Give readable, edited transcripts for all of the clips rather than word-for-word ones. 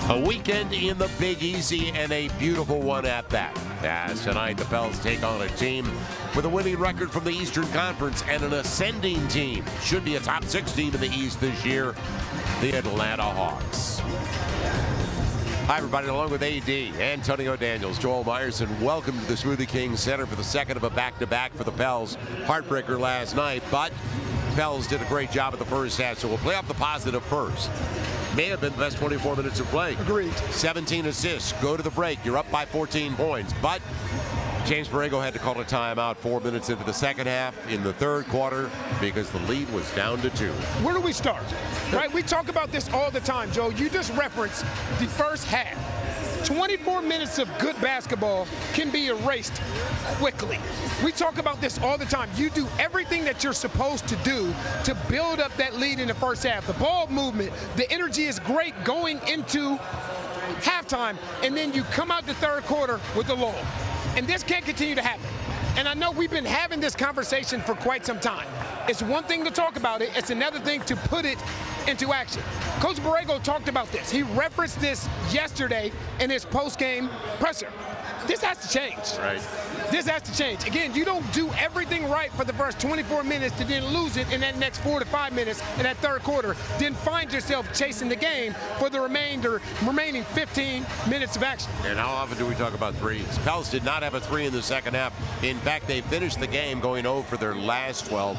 A weekend in the Big Easy, and a beautiful one at that. As tonight, the Pels take on a team with a winning record from the Eastern Conference and an ascending team. Should be a top 6 team in the East this year, the Atlanta Hawks. Hi, everybody. Along with AD, Antonio Daniels, Joel Myers, and welcome to the Smoothie King Center for the second of a back-to-back for the Pels. Heartbreaker last night, but Pels did a great job at the first half, so we'll play off the positive first. May have been the best 24 minutes of play. Agreed. 17 assists. Go to the break. You're up by 14 points. But James Borrego had to call a timeout 4 minutes into the second half in the third quarter because the lead was down to 2. Where do we start? Right? We talk about this all the time, Joe. You just referenced the first half. 24 minutes of good basketball can be erased quickly. We talk about this all the time. You do everything that you're supposed to do to build up that lead in the first half. The ball movement, the energy is great going into halftime, and then you come out the third quarter with a lull. And this can't continue to happen. And I know we've been having this conversation for quite some time. It's one thing to talk about it. It's another thing to put it into action. Coach Borrego talked about this. He referenced this yesterday in his post-game presser. This has to change. Right. This has to change. Again, you don't do everything right for the first 24 minutes to then lose it in that next 4 to 5 minutes in that third quarter. Then find yourself chasing the game for the remaining 15 minutes of action. And how often do we talk about threes? Pels did not have a 3 in the second half. In fact, they finished the game going 0 for their last 12.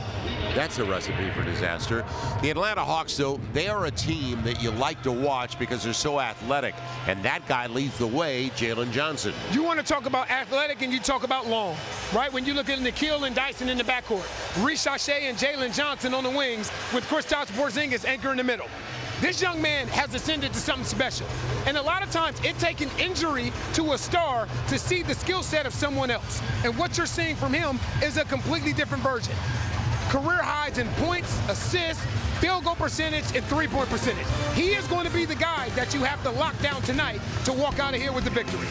That's a recipe for disaster. The Atlanta Hawks, though, they are a team that you like to watch because they're so athletic. And that guy leads the way, Jalen Johnson. You want to talk about athletic and you talk about long, right? When you look at Nikhil and Dyson in the backcourt, Ricochet and Jalen Johnson on the wings with Kristaps Porzingis anchor in the middle. This young man has ascended to something special. And a lot of times it takes an injury to a star to see the skill set of someone else. And what you're seeing from him is a completely different version. Career highs in points, assists, field goal percentage, and three-point percentage. He is going to be the guy that you have to lock down tonight to walk out of here with the victory.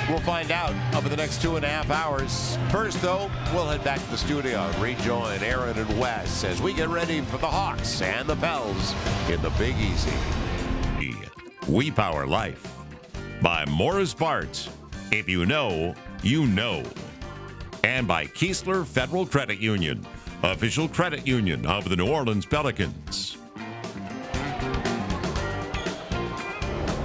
We'll find out over the next 2.5 hours. First, though, we'll head back to the studio and rejoin Aaron and Wes as we get ready for the Hawks and the Pels in the Big Easy. We Power Life by Morris Parts. If you know, you know. And by Keesler Federal Credit Union, official credit union of the New Orleans Pelicans.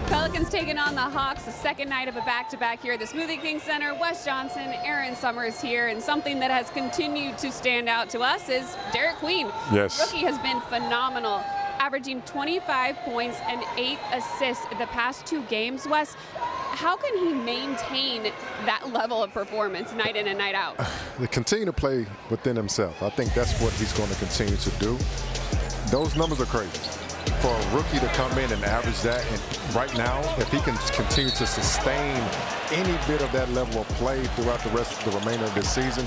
Pelicans taking on the Hawks, the second night of a back-to-back here at the Smoothie King Center. Wes Johnson, Aaron Summers here, and something that has continued to stand out to us is Derek Queen. Yes. Rookie has been phenomenal, averaging 25 points and 8 assists the past 2 games. Wes, how can he maintain that level of performance night in and night out? They continue to play within himself. I think that's what he's going to continue to do. Those numbers are crazy. For a rookie to come in and average that, and right now, if he can continue to sustain any bit of that level of play throughout the rest of the remainder of this season,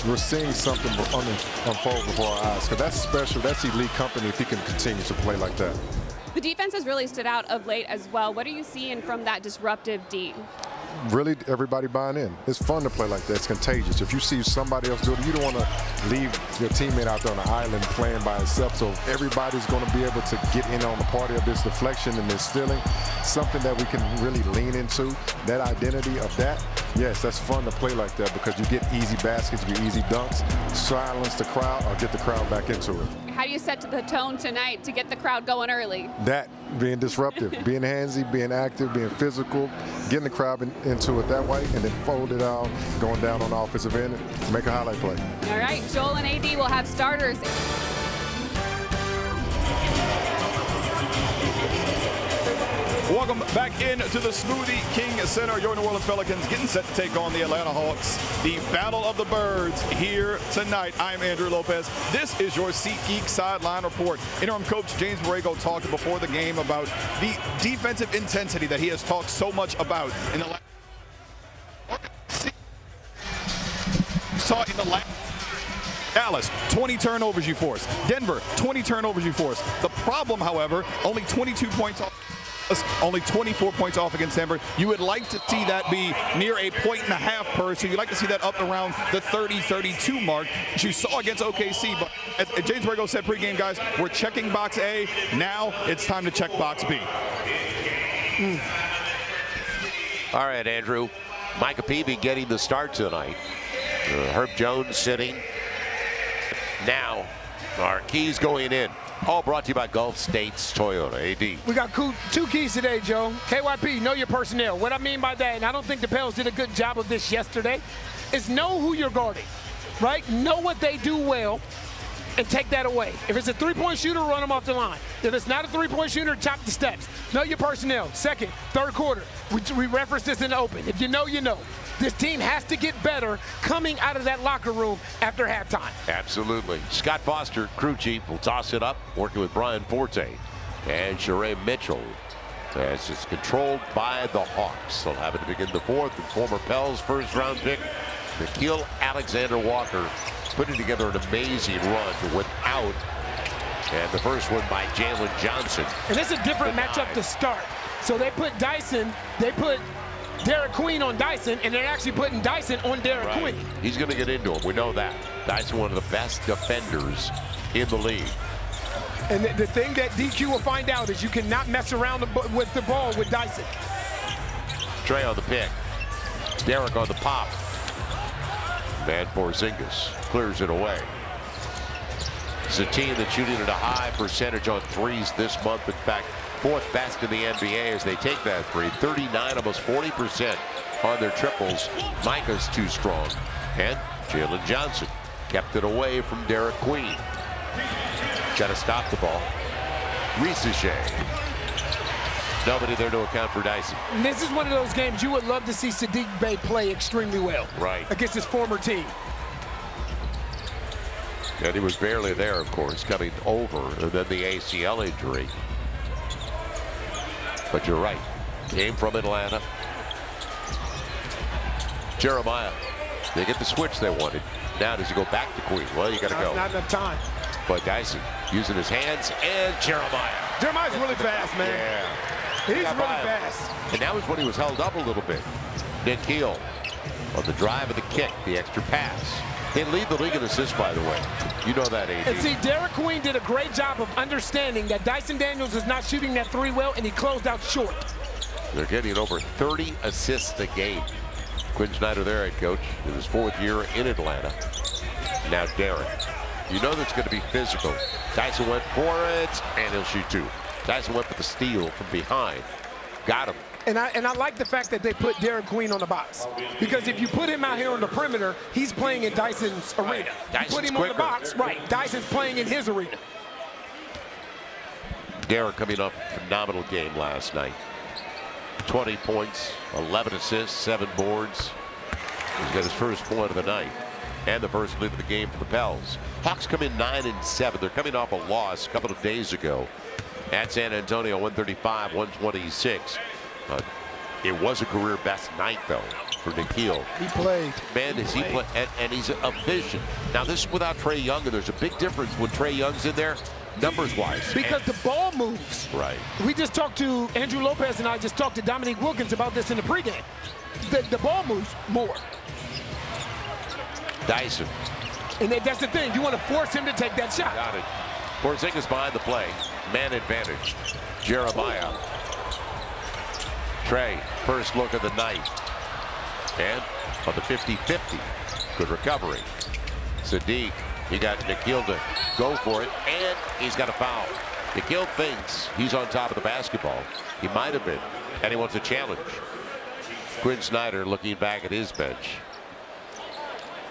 we're seeing something unfold before our eyes. Because that's special, that's elite company if he can continue to play like that. The defense has really stood out of late as well. What are you seeing from that disruptive D? Really, everybody buying in. It's fun to play like that. It's contagious. If you see somebody else do it, you don't want to leave your teammate out there on the island playing by himself. So everybody's going to be able to get in on the party of this deflection and this stealing. Something that we can really lean into, that identity of that. Yes, that's fun to play like that because you get easy baskets, you get easy dunks, silence the crowd, or get the crowd back into it. How do you set the tone tonight to get the crowd going early? That, being disruptive, being handsy, being active, being physical, getting the crowd into it that way, and then fold it out, going down on the offensive end, and make a highlight play. All right, Joel and AD will have starters. Welcome back into the Smoothie King Center. Your New Orleans Pelicans getting set to take on the Atlanta Hawks. The Battle of the Birds here tonight. I'm Andrew Lopez. This is your SeatGeek Sideline Report. Interim coach James Borrego talked before the game about the defensive intensity that he has talked so much about in the last. Saw in the last. Dallas, 20 turnovers you forced. Denver, 20 turnovers you forced. The problem, however, only 22 points off. Only 24 points off against Denver. You would like to see that be near a 1.5 per, so you'd like to see that up around the 30-32 mark, which you saw against OKC. But as James Borrego said pregame, guys, we're checking box A. Now it's time to check box B. All right, Andrew. Micah Peavy getting the start tonight. Herb Jones sitting. Now, our keys going in. All brought to you by Gulf States Toyota. AD. We got two keys today, Joe. KYP, know your personnel. What I mean by that, and I don't think the Pels did a good job of this yesterday, is know who you're guarding, right? Know what they do well and take that away. If it's a three-point shooter, run them off the line. If it's not a three-point shooter, chop the steps. Know your personnel. Second, third quarter. We referenced this in the open. If you know, you know. This team has to get better coming out of that locker room after halftime. Absolutely. Scott Foster, crew chief, will toss it up, working with Brian Forte and Sheree Mitchell. As it's controlled by the Hawks. They'll have it to begin the fourth. And former Pels first-round pick, Nikhil Alexander-Walker, putting together an amazing run without. And the first one by Jalen Johnson. And it's a different matchup to start. So they put Derek Queen on Dyson, and they're actually putting Dyson on Derek Queen. He's going to get into him. We know that. Dyson, one of the best defenders in the league. And the thing that DQ will find out is you cannot mess around with the ball with Dyson. Trey on the pick. Derek on the pop. Van Porzingis clears it away. It's a team that's shooting at a high percentage on threes this month. In fact, fourth best in the NBA as they take that three. 39, almost 40% on their triples. Micah's too strong. And Jalen Johnson kept it away from Derek Queen. Got to stop the ball. Ricochet. Nobody there to account for Dyson. And this is one of those games you would love to see Sadiq Bey play extremely well. Right. Against his former team. And he was barely there, of course, coming over, and then the ACL injury. But you're right. Came from Atlanta. Jeremiah. They get the switch they wanted. Now does he go back to Queen? Well, you got to go. Not enough time. But Dyson using his hands, and Jeremiah. Jeremiah's really fast, man. Yeah. He's really fast. And that was when he was held up a little bit. Nikhil on the drive of the kick, the extra pass. They lead the league in assists, by the way. You know that, AD. And see, Derek Queen did a great job of understanding that Dyson Daniels is not shooting that three well, and he closed out short. They're getting over 30 assists a game. Quinn Snyder, their head coach, in his fourth year in Atlanta. Now Derek. You know that's going to be physical. Dyson went for it, and he'll shoot two. Dyson went for the steal from behind. Got him. And I like the fact that they put Derek Queen on the box. Because if you put him out here on the perimeter, he's playing in Dyson's arena. Dyson's put him quicker. on the box, right. Dyson's playing in his arena. Derek coming off a phenomenal game last night. 20 points, 11 assists, 7 boards. He's got his first point of the night and the first lead of the game for the Pels. Hawks come in 9-7. They're coming off a loss a couple of days ago at San Antonio, 135-126. It was a career best night, though, for Nikhil. He played. Man, is he play, and he's a vision. Now, this is without Trae Young, and there's a big difference when Trae Young's in there, numbers-wise. Because the ball moves. Right. We just talked to Andrew Lopez, and I just talked to Dominique Wilkins about this in the pregame. The ball moves more. Dyson. And that's the thing. You want to force him to take that shot. Got it. Porzingis behind the play. Man advantage. Jeremiah. Trae, first look of the night. And on the 50-50. Good recovery. Sadiq, he got Nikhil to go for it, and he's got a foul. Nikhil thinks he's on top of the basketball. He might have been, and he wants a challenge. Quinn Snyder looking back at his bench.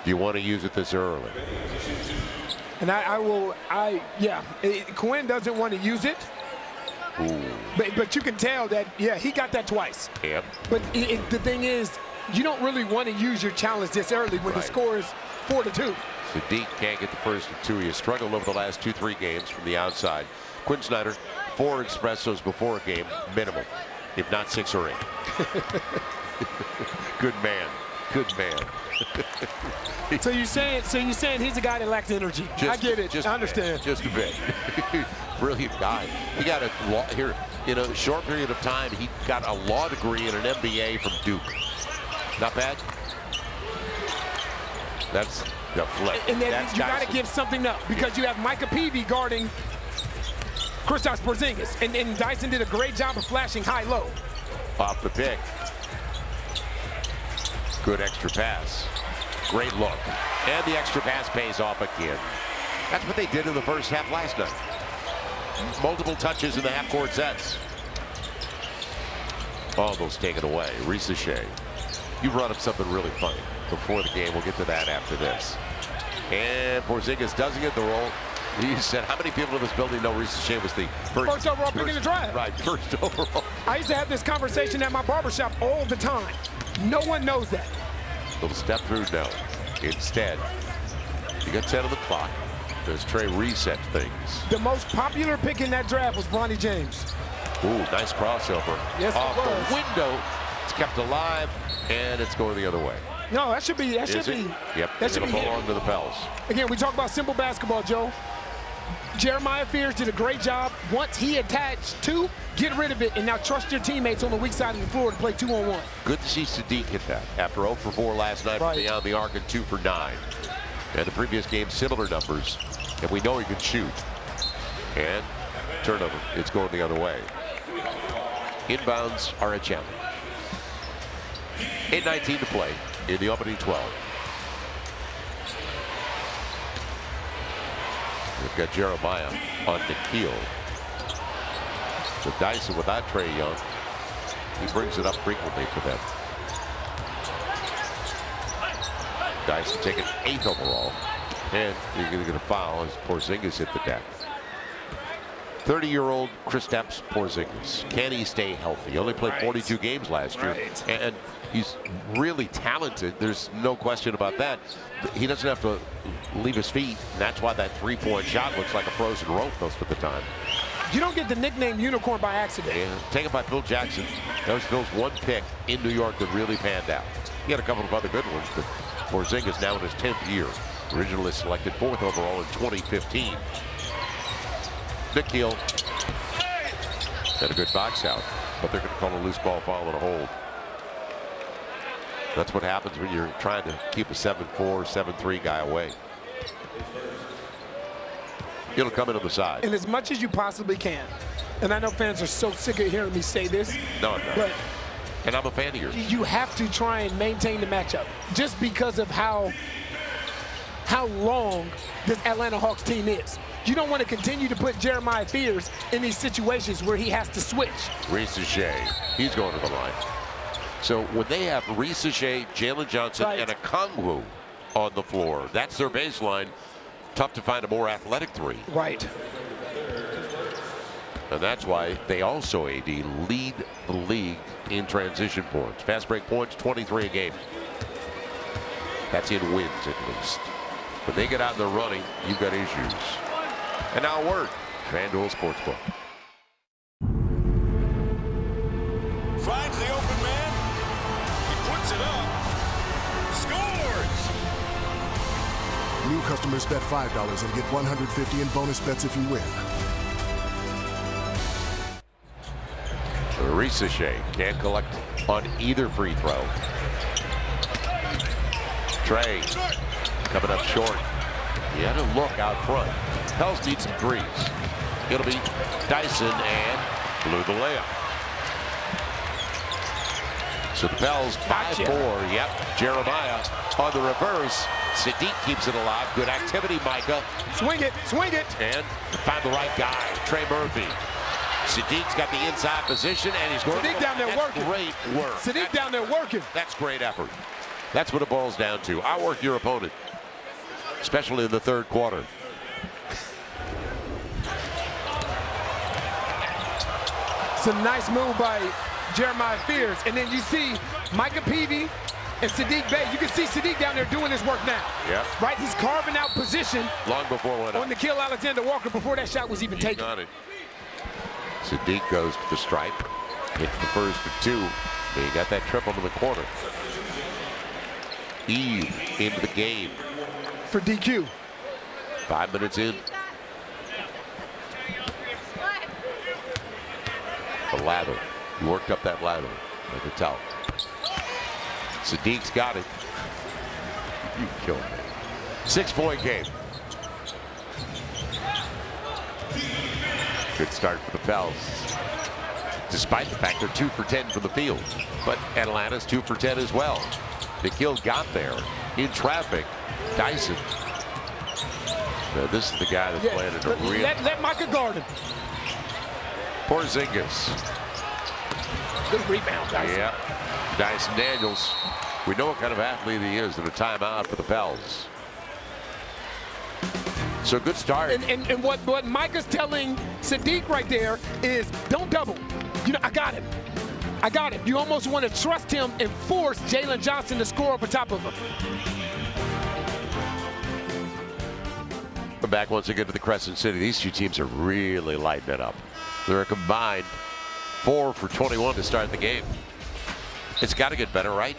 Do you want to use it this early? And Quinn doesn't want to use it. Ooh. But you can tell that, yeah, he got that twice. Yep. But the thing is, you don't really want to use your challenge this early when the score is 4-2. Sadiq can't get the first of two. He has struggled over the last 2-3 games from the outside. Quinn Snyder, 4 espressos before a game, minimum, if not 6 or 8. Good man. Good man. So you're saying he's a guy that lacks energy. I get it. I understand. Just a bit. Brilliant guy. He got a law here in a short period of time. He got a law degree and an MBA from Duke. Not bad. That's the flip. And then you got to give something up because you have Micah Peavy guarding Kristaps Porzingis, and Dyson did a great job of flashing high-low. off the pick. Good extra pass. Great look. And the extra pass pays off again. That's what they did in the first half last night. Multiple touches in the half-court sets. Almost taken away. Ricochet. You brought up something really funny before the game. We'll get to that after this. And Porzingis doesn't get the roll. He said, how many people in this building know Ricochet was the first overall pick in the draft? Right, first overall. I used to have this conversation at my barbershop all the time. No one knows that. Little step through now. Instead, you got 10 on the clock. Does Trey reset things? The most popular pick in that draft was Bronny James. Ooh, nice crossover. Yes, off it was. the window. It's kept alive, and it's going the other way. No, that should be. Yep, That should it'll be belong to the Pels. Again, we talk about simple basketball, Joe. Jeremiah Fears did a great job. Once he attached two, get rid of it, and now trust your teammates on the weak side of the floor to play 2-on-1. Good to see Sadiq hit that after 0 for 4 last night from beyond the arc and 2 for 9. And the previous game, similar numbers, and we know he can shoot. And turnover, it's going the other way. Inbounds are a challenge. 8:19 to play in the opening 12. We've got Jeremiah on Nikhil. So Dyson without Trae Young. He brings it up frequently for them. Dyson taking 8th overall. And you're going to get a foul as Porzingis hit the deck. 30-year-old Kristaps Porzingis. Can he stay healthy? He only played 42 games last year. And he's really talented. There's no question about that. He doesn't have to leave his feet. And that's why that three-point shot looks like a frozen rope most of the time. You don't get the nickname Unicorn by accident. And taken by Phil Jackson. That was Phil's one pick in New York that really panned out. He had a couple of other good ones, but Porzingis now in his 10th year. Originally selected 4th overall in 2015. Nikhil had a good box out, but they're going to call a loose ball foul and a hold. That's what happens when you're trying to keep a 7-4, 7-3 guy away. It'll come in on the side. And as much as you possibly can, and I know fans are so sick of hearing me say this, no, but and I'm a fan of yours. You have to try and maintain the matchup just because of how long this Atlanta Hawks team is. You don't want to continue to put Jeremiah Fears in these situations where he has to switch. Ricochet, he's going to the line. So when they have Ricochet, Jalen Johnson, and a Kongwu on the floor, that's their baseline. Tough to find a more athletic three. Right. And that's why they also, AD, lead the league in transition points. Fast break points, 23 a game. That's in wins at least. When they get out in the running, you've got issues. And now a word, FanDuel Sportsbook. Finds the open man. He puts it up. Scores! New customers bet $5 and get $150 in bonus bets if you win. Ricochet can't collect on either free throw. Trey coming up short. He had a look out front. Pels need some threes. It'll be Dyson and blew the layup. So the Pels by 4. Yep, Jeremiah on the reverse. Sadiq keeps it alive. Good activity, Micah. Swing it, swing it. And find the right guy, Trey Murphy. Sadiq's got the inside position, and he's going Sadiq down there working. Great work. Sadiq down there working. That's great effort. That's what it boils down to. Outwork your opponent, especially in the third quarter. It's a nice move by Jeremiah Fears. And then you see Micah Peavy and Sadiq Bey. You can see Sadiq down there doing his work now. Yeah. Right? He's carving out position. Long before one on Nikhil Alexander-Walker before that shot was even taken. Got it. Sadiq goes to the stripe. Hits the first of 2. He got that triple in the corner. Eve into the game. For DQ. 5 minutes in. The lather. He worked up that ladder. I can tell. Sadiq's got it. You killed me. 6-point game. Good start for the Pels. despite the fact they're 2 for 10 from the field. But Atlanta's 2 for 10 as well. McGill got there in traffic. Dyson. Now, this is the guy that's playing at a real. Let Micah guard him. Porzingis. Good rebound, Dyson. Yeah. Dyson Daniels. We know what kind of athlete he is, and a timeout for the Pels. So good start. And what Micah's telling Sadiq right there is don't double. You know, I got him. I got him. You almost want to trust him and force Jalen Johnson to score over top of him. We're back once again to the Crescent City. These two teams are really lighting it up. They're a combined 4 for 21 to start the game. It's got to get better, right?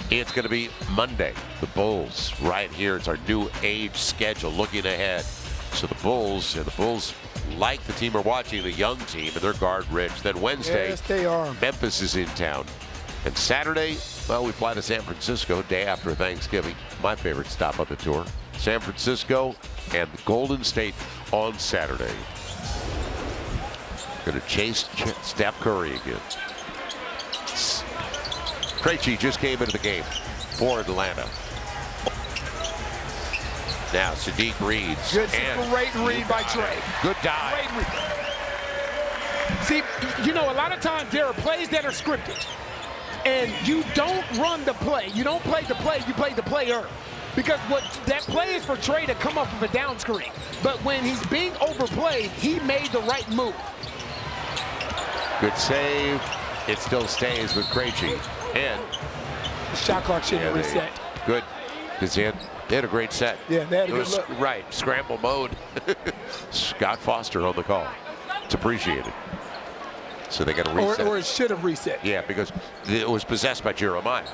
It's going to be Monday. The Bulls right here. It's our new age schedule looking ahead. So the Bulls, like the team we're watching, the young team, and they're guard rich. Then Wednesday, yes, they are. Memphis is in town. And Saturday, well, we fly to San Francisco day after Thanksgiving. My favorite stop on the tour. San Francisco and Golden State on Saturday. Going to chase Steph Curry again. Krejci just came into the game for Atlanta. Now Sadiq reads. Good, great read by Trey. Good dive. Great read. See, you know, a lot of times there are plays that are scripted. And you don't run the play. You don't play the play, you play the player. Because what that play is for Trey to come up with a down screen. But when he's being overplayed, he made the right move. Good save. It still stays with Krejci. And the shot clock shouldn't reset. Good. Because they had a great set. Yeah, they had a good look. Right. Scramble mode. Scott Foster on the call. It's appreciated. So they got to reset. Or it should have reset. Yeah, because it was possessed by Jeremiah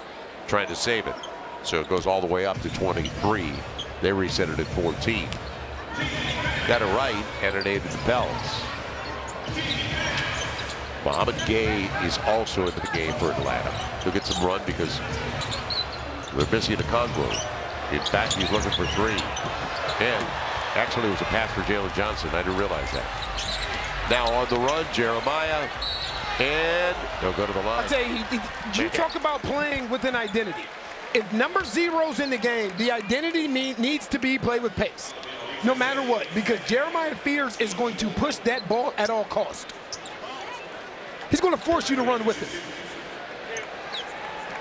trying to save it. So it goes all the way up to 23. They reset it at 14. Got it right, and it aided the Pels. Mohamed Gay is also into the game for Atlanta. He'll get some run because they're missing a Congo. In fact, he's looking for 3. And actually, it was a pass for Jalen Johnson. I didn't realize that. Now on the run, Jeremiah. And they'll go to the line. I'll tell you, you talk about playing with an identity. If number 0's in the game, the identity needs to be play with pace. No matter what. Because Jeremiah Fears is going to push that ball at all costs. He's going to force you to run with him.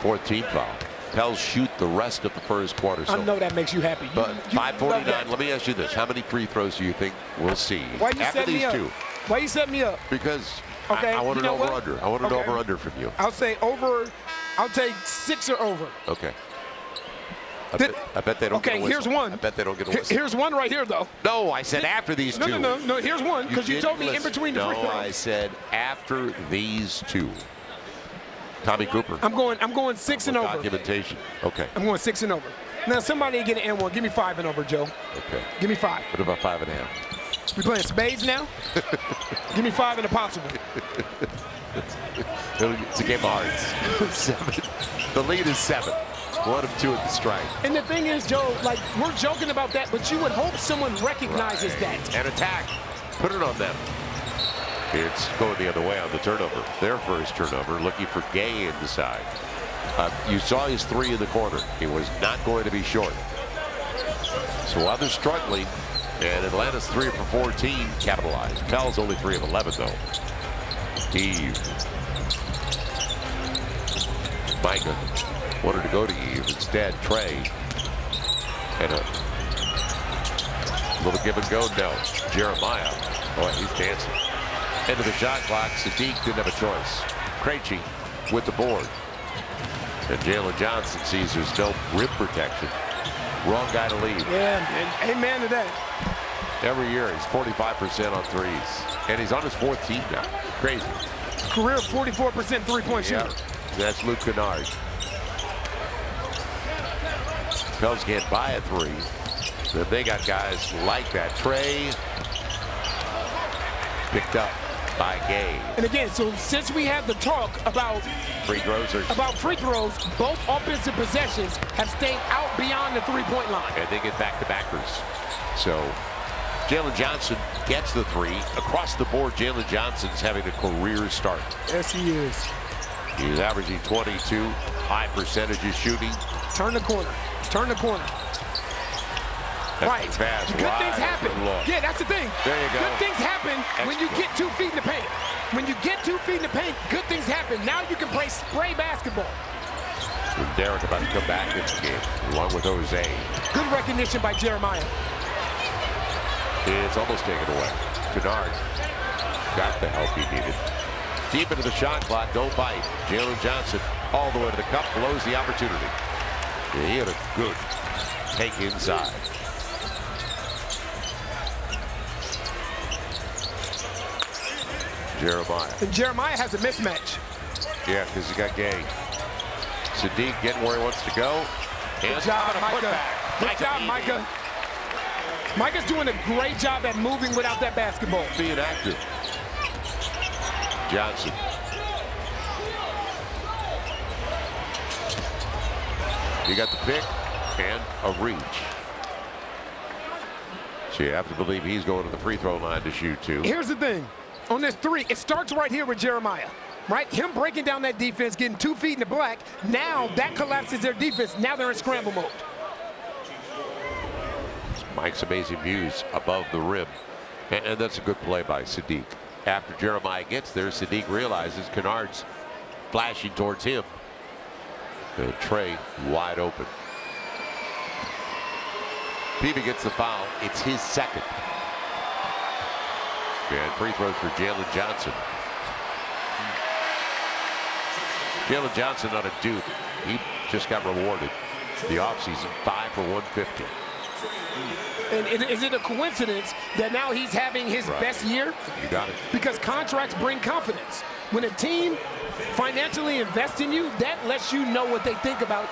14th foul. Pels shoot the rest of the first quarter. I know that makes you happy. But 5:49. Let me ask you this: how many free throws do you think we'll see after these two? Why you set me up? Because okay, I want an over/under. I want an over/under from you. I'll say over. I'll take 6 or over. Okay. I bet they don't get a whistle. Here's one. I bet they don't get a whistle. Here's one right here, though. No, I said after these two. No. Here's one, because you told me in between the free throws. No, I said after these two. Tommy Cooper. I'm going 6 and over. Documentation. Okay. I'm going 6 and over. Now, somebody get an N1. Give me 5 and over, Joe. Okay. Give me 5. What about 5.5? We playing spades now? Give me 5 and a possible. It's a game of hearts. 7. The lead is 7. 1 of 2 at the strike. And the thing is, Joe, like, we're joking about that, but you would hope someone recognizes that. And attack. Put it on them. It's going the other way on the turnover. Their first turnover, looking for Gay inside. You saw his 3 in the corner. He was not going to be short. So while they're struggling, and Atlanta's 3 for 14, capitalized. Pels only 3 of 11, though. Eve. Micah wanted to go to Eve. Instead, Trey. And a little give and go. No. Jeremiah. Boy, he's dancing. End of the shot clock. Sadiq didn't have a choice. Krejci with the board. And Jalen Johnson sees there's no rim protection. Wrong guy to leave. Yeah, man. Amen to that. Every year, he's 45% on threes. And he's on his 4th team now. Crazy. Career 44% three-point shooter. That's Luke Kennard. Pels can't buy a 3. But they got guys like that. Trey picked up by Gay. And again, so since we have the talk about free throws, both offensive possessions have stayed out beyond the 3-point line. And they get back-to-backers. So Jalen Johnson gets the three. Across the board, Jalen Johnson's having a career start. Yes, he is. He's averaging 22, high percentages shooting. Turn the corner. Turn the corner. Right. Pass. Good things happen. Yeah, that's the thing. There you go. Good things happen when you get 2 feet in the paint. When you get 2 feet in the paint, good things happen. Now you can play spray basketball. And Derek about to come back in the game, along with Jose. Good recognition by Jeremiah. It's almost taken away. Kennard got the help he needed. Deep into the shot clock, no bite. Jalen Johnson all the way to the cup, blows the opportunity. Yeah, he had a good take inside. Jeremiah. And Jeremiah has a mismatch. Yeah, because he got Gay. Sadiq getting where he wants to go. Good job, Micah. Good job, Micah. Micah's doing a great job at moving without that basketball. Being active. Johnson. He got the pick and a reach. So you have to believe he's going to the free throw line to shoot too. Here's the thing. On this three, it starts right here with Jeremiah. Right? Him breaking down that defense, getting 2 feet in the black. Now that collapses their defense. Now they're in scramble mode. Mike's amazing views above the rim. And that's a good play by Sadiq. After Jeremiah gets there, Sadiq realizes Kennard's flashing towards him. And Trey wide open. Peavy gets the foul. It's his second. And free throws for Jalen Johnson. Jalen Johnson out of Duke. He just got rewarded. The offseason, 5 for 150. And is it a coincidence that now he's having his best year? You got it. Because contracts bring confidence. When a team financially invests in you, that lets you know what they think about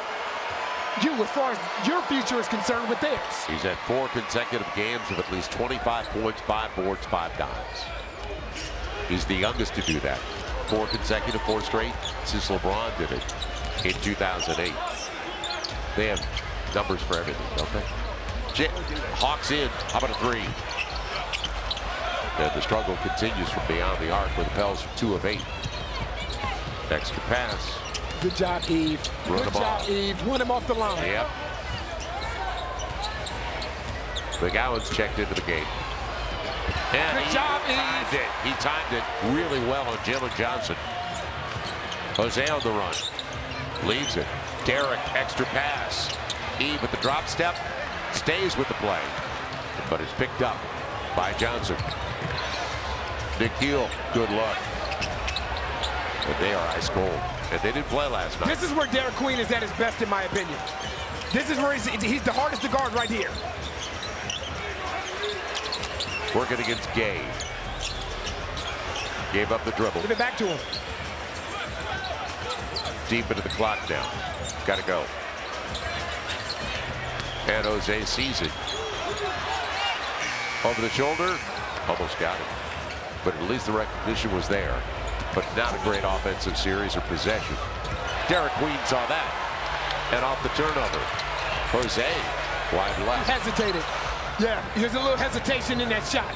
you as far as your future is concerned with theirs. He's had 4 consecutive games of at least 25 points, 5 boards, 5 dimes. He's the youngest to do that. 4 consecutive, 4 straight, since LeBron did it in 2008. They have numbers for everything, don't they? Hawks in. How about a 3? And the struggle continues from beyond the arc, where the Pels are 2 of 8. Extra pass. Good job, Eve. Good job, Eve. Won him off the line. Yep. McGowan's checked into the game. And good job, Eve. He timed it really well on Jalen Johnson. Jose on the run. Leaves it. Derek, extra pass. Eve with the drop step. Stays with the play. But it's picked up by Johnson. Nikhil, good luck. But they are ice cold. And they didn't play last night. This is where Derek Queen is at his best, in my opinion. This is where he's the hardest to guard right here. Working against Gay. Gave up the dribble. Give it back to him. Deep into the clock now. Got to go. And Jose sees it. Over the shoulder. Almost got it. But at least the recognition was there. But not a great offensive series or possession. Derek Queen saw that. And off the turnover. Jose wide left. He hesitated. Yeah, there's a little hesitation in that shot.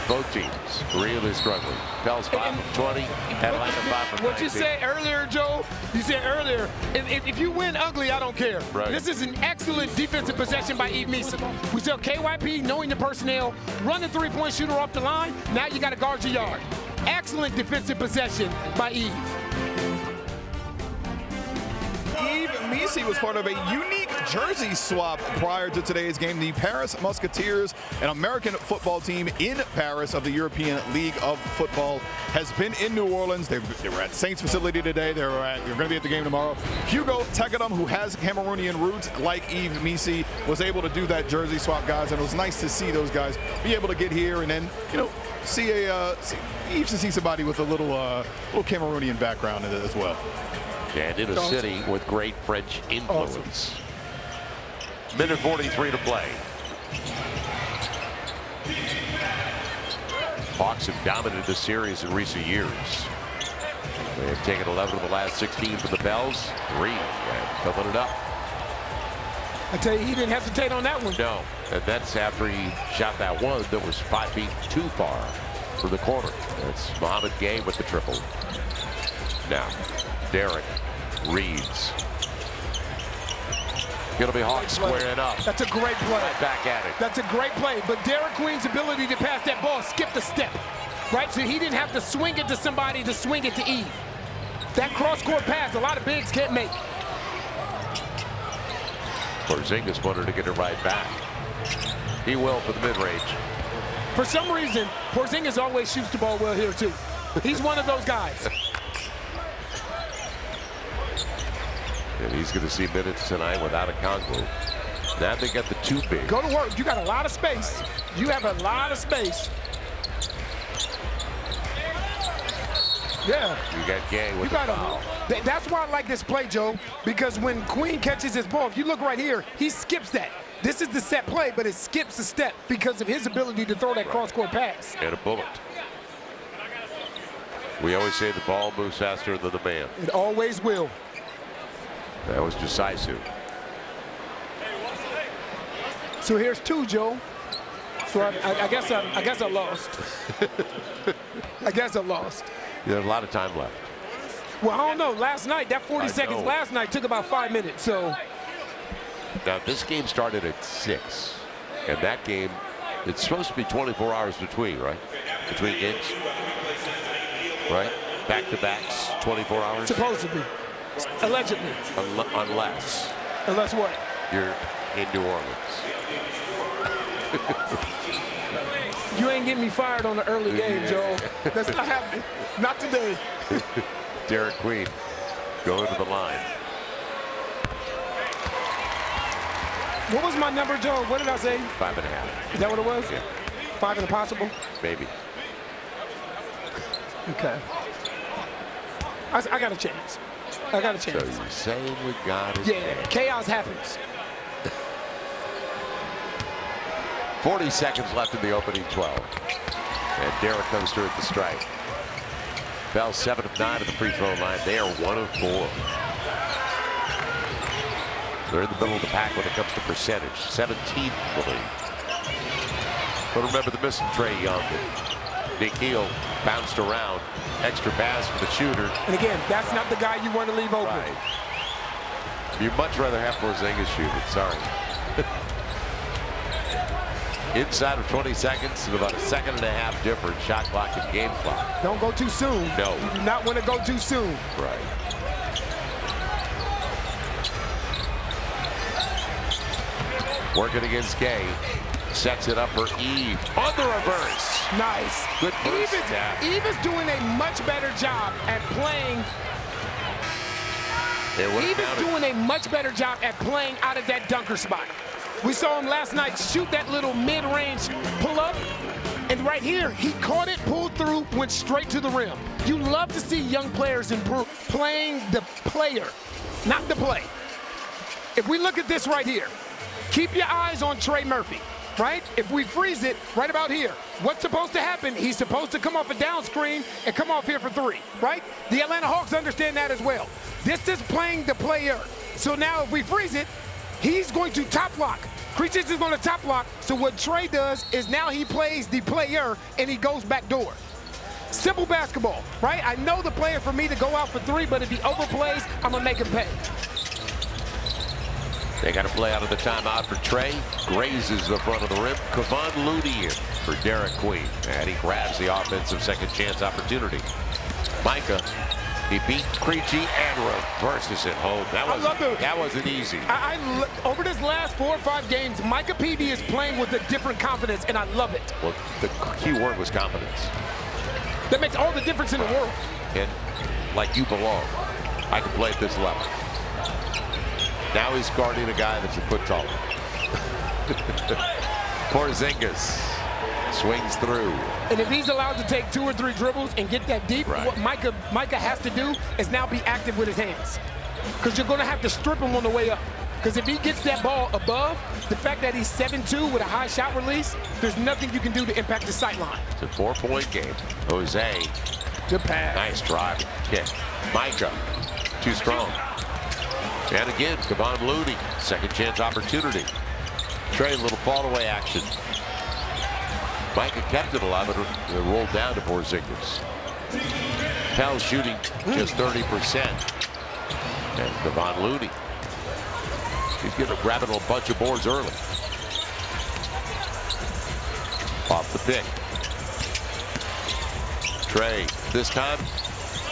Both teams really struggling. Pels 5 from 20. Atlanta 5 from 19. What you said earlier, Joe, you said earlier, if you win ugly, I don't care. Right. This is an excellent defensive possession by Eve Meeson. We saw KYP knowing the personnel, run the three-point shooter off the line. Now you got to guard your yard. Excellent defensive possession by Eve. Eve Meeson was part of a unique jersey swap prior to today's game. The Paris Musketeers, an American football team in Paris of the European League of Football, has been in New Orleans. They were at Saints facility today. They're going to be at the game tomorrow. Hugo Tekedum, who has Cameroonian roots like Eve Meeson, was able to do that jersey swap, guys, and it was nice to see those guys be able to get here and then, you know, see somebody with a little Cameroonian background in it as well. And in a city with great French influence. Awesome. Minute 43 to play. Hawks have dominated this series in recent years. They have taken 11 of the last 16 from the Pels. 3 and filling it up. I tell you, he didn't hesitate on that one. No, and that's after he shot that one that was 5 feet too far from the corner. That's Mohamed Gay with the triple. Now, Derek reads. Gonna be Hawks squaring up. That's a great play. Right back at it. That's a great play. But Derek Queen's ability to pass that ball skipped a step, right? So he didn't have to swing it to somebody to swing it to Eve. That cross-court pass, a lot of bigs can't make. Porzingis wanted to get it right back. He will for the mid-range. For some reason, Porzingis always shoots the ball well here, too. He's one of those guys. And he's going to see minutes tonight without a Congo. Now they got the two big. Go to work. You got a lot of space. You have a lot of space. Yeah. You got Gay with You the got foul. That's why I like this play, Joe, because when Queen catches his ball, if you look right here, he skips that. This is the set play, but it skips a step because of his ability to throw that cross-court pass. And a bullet. We always say the ball moves faster than the man. It always will. That was decisive. So here's two, Joe. So I guess I lost. I guess I lost. There's a lot of time left. Well, I don't know. Last night, that 40 seconds last night took about 5 minutes. So now this game started at 6, and that game, it's supposed to be 24 hours between, right? Between games, right? Back-to-backs, 24 hours. Supposed to be, allegedly. Unless. Unless what? You're in New Orleans. You ain't getting me fired on the early game, Joe. That's not happening. Not today. Derek Queen going to the line. What was my number, Joe? What did I say? 5.5. Is that what it was? Yeah. 5 and a possible? Maybe. Okay. I got a chance. I got a chance. So you're saying we got it? Yeah, chaos happens. 40 seconds left in the opening 12. And Derek comes through at the strike. Bell 7 of 9 at the free throw line. They are 1 of 4. They're in the middle of the pack when it comes to percentage. 17th in the league. But remember the missing Trey Young. Nikhil bounced around. Extra pass for the shooter. And again, that's not the guy you want to leave open. Right. You'd much rather have Porzingis shoot it. Sorry. Inside of 20 seconds and about a second and a half difference. Shot clock and game clock. Don't go too soon. No. You do not want to go too soon. Right. Working against Gay. Sets it up for Eve. On the reverse. Nice. Good first tap. Eve is doing a much better job at playing. Eve is doing a much better job at playing out of that dunker spot. We saw him last night shoot that little mid-range pull-up. And right here, he caught it, pulled through, went straight to the rim. You love to see young players improve, playing the player, not the play. If we look at this right here, keep your eyes on Trey Murphy, right? If we freeze it right about here, what's supposed to happen? He's supposed to come off a down screen and come off here for 3, right? The Atlanta Hawks understand that as well. This is playing the player. So now if we freeze it, he's going to top lock. Creaches is going to top lock. So what Trey does is now he plays the player and he goes back door. Simple basketball, right? I know the player for me to go out for 3, but if he overplays, I'm going to make him pay. They got to play out of the timeout for Trey. Grazes the front of the rim. Kevon Looney in for Derek Queen. And he grabs the offensive second chance opportunity. Micah, he beat Creechy and reverses it home. That wasn't easy. Over this last 4 or 5 games, Micah PD is playing with a different confidence, and I love it. Well, the key word was confidence. That makes all the difference in the world. And like you belong. I can play at this level. Now he's guarding a guy that's a foot taller. Porzingis swings through. And if he's allowed to take 2 or 3 dribbles and get that deep, right, what Micah has to do is now be active with his hands. Because you're going to have to strip him on the way up. Because if he gets that ball above, the fact that he's 7'2" with a high shot release, there's nothing you can do to impact the sight line. It's a 4-point game. Jose. Good pass. Nice drive. Kick. Micah. Too strong. And again, Kevon Looney, second chance opportunity. Trey, little fall away action. Micah kept it alive, but it rolled down to Porzingis. Pels shooting just 30%. And Kevon Looney, he's grabbing a bunch of boards early. Off the pick. Trey, this time,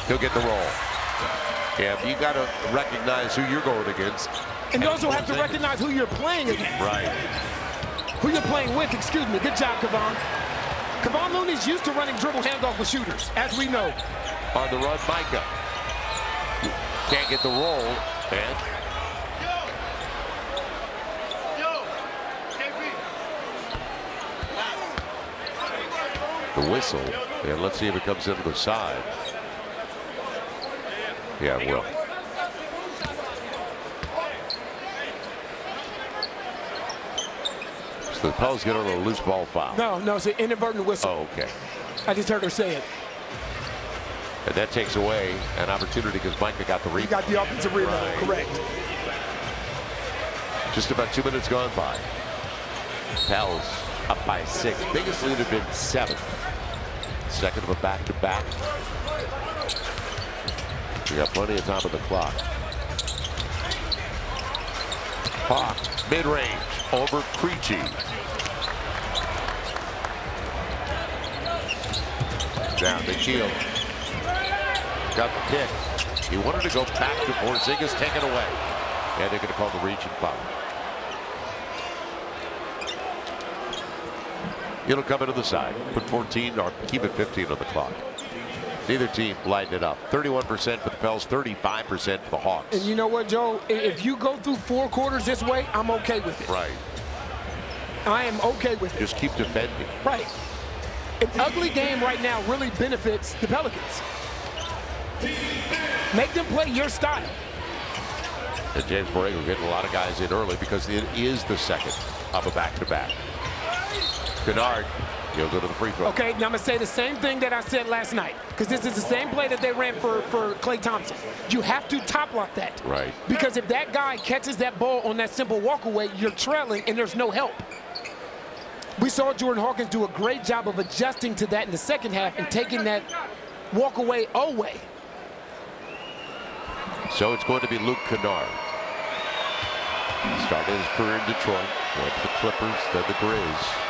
he'll get the roll. Yeah, you got to recognize who you're going against. And you also have to recognize who you're playing against. Right. Who you're playing with, excuse me. Good job, Kevon. Kevon Looney's used to running dribble handoff with shooters, as we know. On the run, Micah. Can't get the roll, and the whistle. And let's see if it comes into the side. Yeah, it will. So the Pels get on a loose ball foul. No, it's an inadvertent whistle. Oh, okay. I just heard her say it. And that takes away an opportunity because Micah got the rebound. He got the offensive rebound, correct. Just about 2 minutes gone by. Pels up by 6. Biggest lead had been 7. Second of a back-to-back. We got plenty of time on the clock. Hawk, mid-range, over Creechy. Down the heel. Got the pick. He wanted to go back to Porzingis, take it away. And they're going to call the reach and foul. It'll come into the side. Put 14 or keep it 15 on the clock. Neither team lighten it up. 31% for the Pels, 35% for the Hawks. And you know what, Joe? If you go through 4 quarters this way, I'm okay with it. Right. I am okay with it. Just keep defending. Right. An ugly game right now really benefits the Pelicans. Make them play your style. And James Borrego getting a lot of guys in early because it is the second of a back-to-back. Kennard, he'll go to the free throw. Okay, now I'm going to say the same thing that I said last night, because this is the same play that they ran for Klay Thompson. You have to top lock that. Right. Because if that guy catches that ball on that simple walk away, you're trailing and there's no help. We saw Jordan Hawkins do a great job of adjusting to that in the second half and taking that walk away away. So it's going to be Luke Kennard. Started his career in Detroit, went to the Clippers, then the Grizz.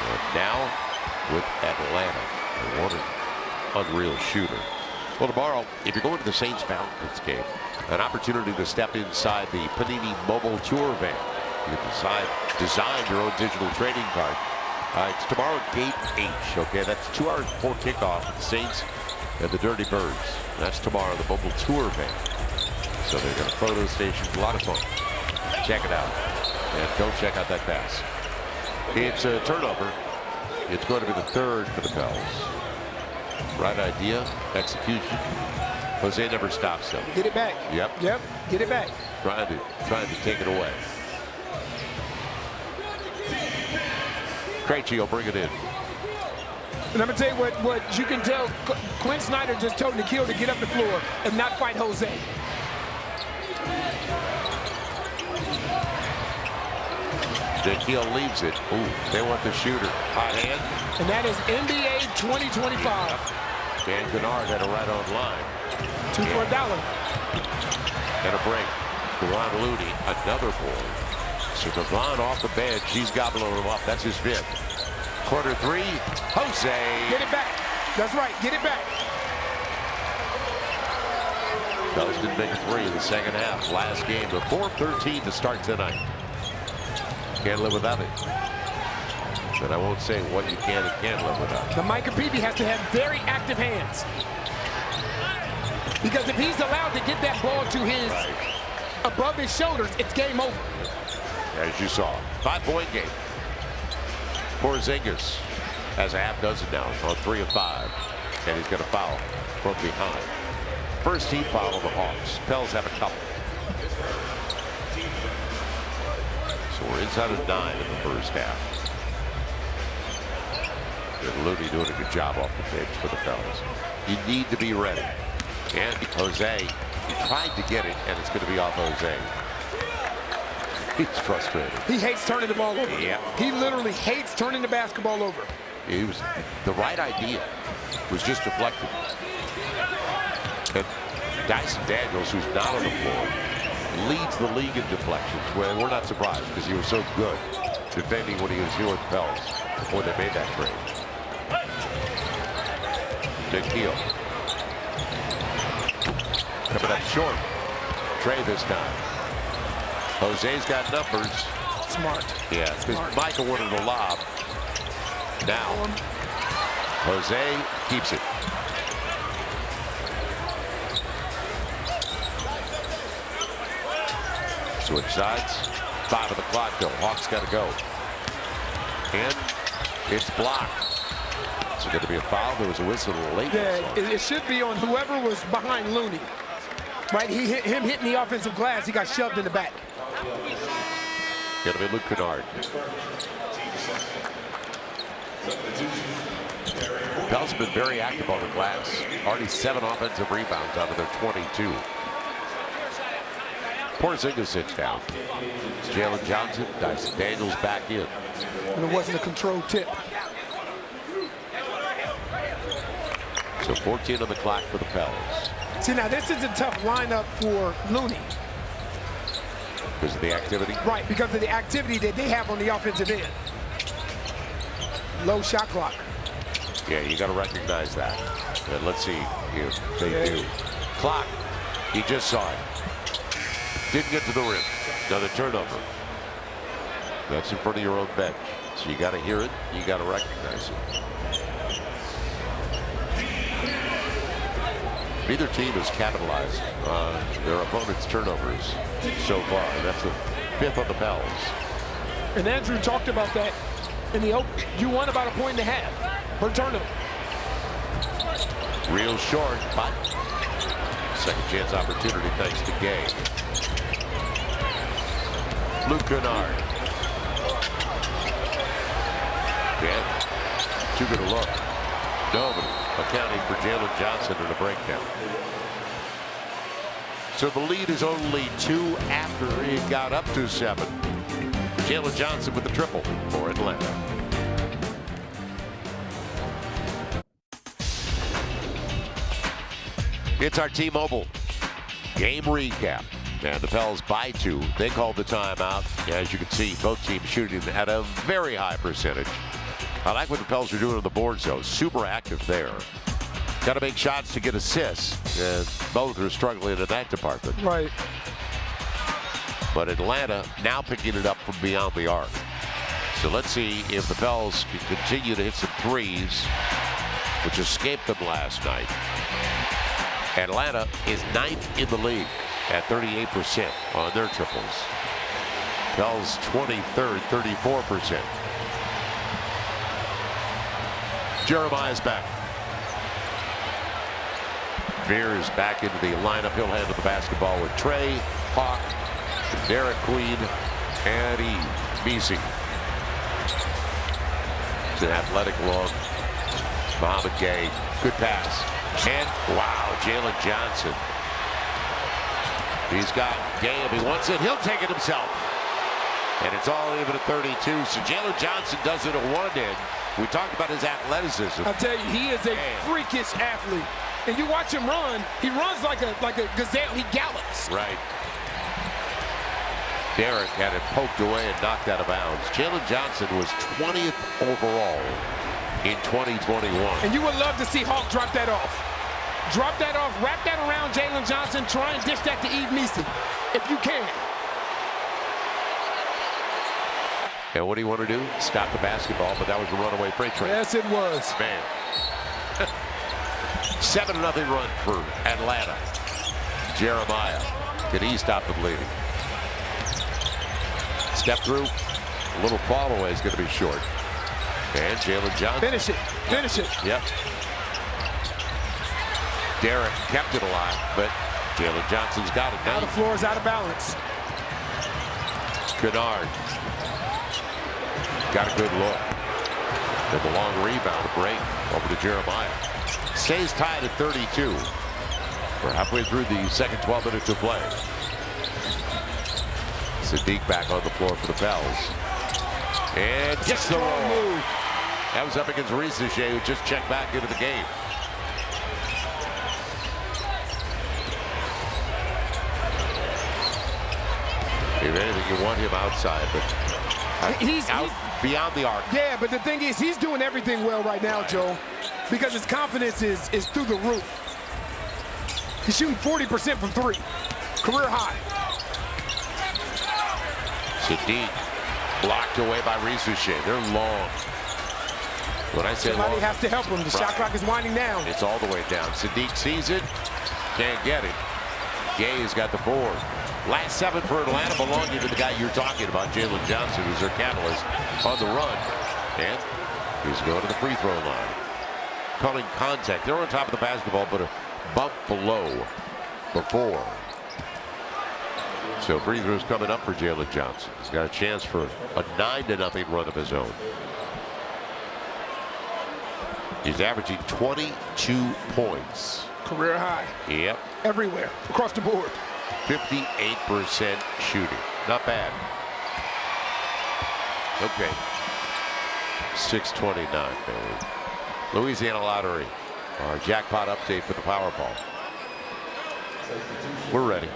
And now with Atlanta. What an unreal shooter. Well, tomorrow, if you're going to the Saints-Falcons game, an opportunity to step inside the Panini Mobile Tour van. You can design your own digital trading card. It's tomorrow at Gate H. Okay, that's 2 hours before kickoff. The Saints and the Dirty Birds. That's tomorrow, the Mobile Tour van. So they're going to photo station. A lot of fun. Check it out. And don't check out that pass. It's a turnover. It's going to be the 3rd for the Pels. Right idea, execution. Jose never stops them. Get it back. Yep. Get it back. Trying to take it away. Krejci will bring it in. And I'm going to tell you what you can tell. Quinn Snyder just told Nikhil to get up the floor and not fight Jose. Nikhil leaves it. Ooh, they want the shooter. Hot hand. And that is NBA 2025. Dan Kennard had a right on line. 2 for $1. And a break. Kevon Looney, another ball. So Kevon off the bench. He's gobbling him up. That's his 5th. Quarter 3. Jose. Get it back. That's right. Get it back. Pels didn't make a 3 in the second half. Last game. The 4-13 to start tonight. Can't live without it. But I won't say what you can and can't live without. Now Micah Peavy has to have very active hands. Because if he's allowed to get that ball to his above his shoulders, it's game over. As you saw, 5-point game. Porzingis has a half dozen now on 3 of 5. And he's going to foul from behind. First team foul on the Hawks. Pels have a couple. So we're inside of 9 in the first half. And Looney doing a good job off the bench for the Pels. You need to be ready. And Jose He tried to get it, and it's going to be off Jose. He's frustrated. He hates turning the ball over. Yeah. He literally hates turning the basketball over. It was the right idea. Was just deflected. And Dyson Daniels, who's not on the floor, leads the league in deflections. Well, we're not surprised because he was so good defending when he was here with the Pels before they made that trade. Nikhil. Coming up short. Trey this time. Jose's got numbers. Smart. Yeah, because Michael wanted a lob. Now, Jose keeps it. Switch sides. 5 of the clock though. Hawks got to go. And it's blocked. Is it going to be a foul? There was a whistle late. Yeah, it should be on whoever was behind Looney. Right, him hitting the offensive glass. He got shoved in the back. Going to be Luke Kennard. Pels have been very active on the glass. Already 7 offensive rebounds out of their 22. Porzingis sits down. Jalen Johnson, Dyson Daniels back in. And it wasn't a controlled tip. So 14 on the clock for the Pels. See, now this is a tough lineup for Looney. Because of the activity? Right, because of the activity that they have on the offensive end. Low shot clock. Yeah, you got to recognize that. And let's see if they do. Clock, he just saw it. Didn't get to the rim. Another turnover. That's in front of your own bench. So you got to hear it, you got to recognize it. Neither team has capitalized on their opponent's turnovers so far. That's the 5th on the Pels. And Andrew talked about that in the open. You won about 1.5 points per turnover. Real short, but second chance opportunity thanks to Gay. Luke Kennard. Yeah, too good a look. No, but accounting for Jalen Johnson in a breakdown. So the lead is only 2 after it got up to 7. Jalen Johnson with the triple for Atlanta. It's our T-Mobile game recap. And the Pels by 2. They called the timeout. As you can see, both teams shooting at a very high percentage. I like what the Pels are doing on the boards, though. Super active there. Got to make shots to get assists. And both are struggling in that department. Right. But Atlanta now picking it up from beyond the arc. So let's see if the Pels can continue to hit some threes, which escaped them last night. Atlanta is 9th in the league at 38% on their triples. Pels 23rd, 34%. Jeremiah's back. Veers back into the lineup. He'll handle the basketball with Trey, Hawk, Derek Queen, and Messi. It's an athletic long. Mohamed Gay. Good pass. And wow, Jalen Johnson. He's got Gay if he wants it. He'll take it himself. And it's all even at 32. So Jalen Johnson does it at one end. We talked about his athleticism. I'll tell you, he is a freakish athlete. And you watch him run, he runs like a gazelle. He gallops. Right. Derek had it poked away and knocked out of bounds. Jalen Johnson was 20th overall in 2021. And you would love to see Hawk drop that off. Drop that off, wrap that around Jalen Johnson, try and dish that to Messi, if you can. And what do you want to do? Stop the basketball, but that was a runaway freight train. Yes, it was. Man. 7-0 run for Atlanta. Jeremiah. Can he stop the bleeding? Step through. A little fall away is going to be short. And Jalen Johnson. Finish it. Finish it. Yep. Derek kept it alive, but Jalen Johnson's got it now. Now the floor is out of balance. Kennard. Got a good look. And the long rebound break over to Jeremiah. Stays tied at 32. We're halfway through the second 12 minutes of play. Sadiq back on the floor for the Pels. And gets the roll. Move. That was up against Rizichet, who just checked back into the game. If anything, you want him outside, but he's beyond the arc. Yeah, but the thing is, he's doing everything well right now, Joe, because his confidence is through the roof. He's shooting 40% from three, career high. Sadiq blocked away by Rizichet. They're long. When I say somebody long, has to help him. The shot clock is winding down. It's all the way down. Sadiq sees it, can't get it. Gay's got the board. Last 7 for Atlanta belonging to the guy you're talking about, Jalen Johnson, who's their catalyst on the run. And he's going to the free throw line. Calling contact. They're on top of the basketball, but a bump below before. So free throws coming up for Jalen Johnson. He's got a chance for a 9-0 run of his own. He's averaging 22 points. Career high. Yep. Everywhere, across the board. 58% shooting. Not bad. Okay. 6:29, baby. Louisiana Lottery. Our jackpot update for the Powerball. We're ready.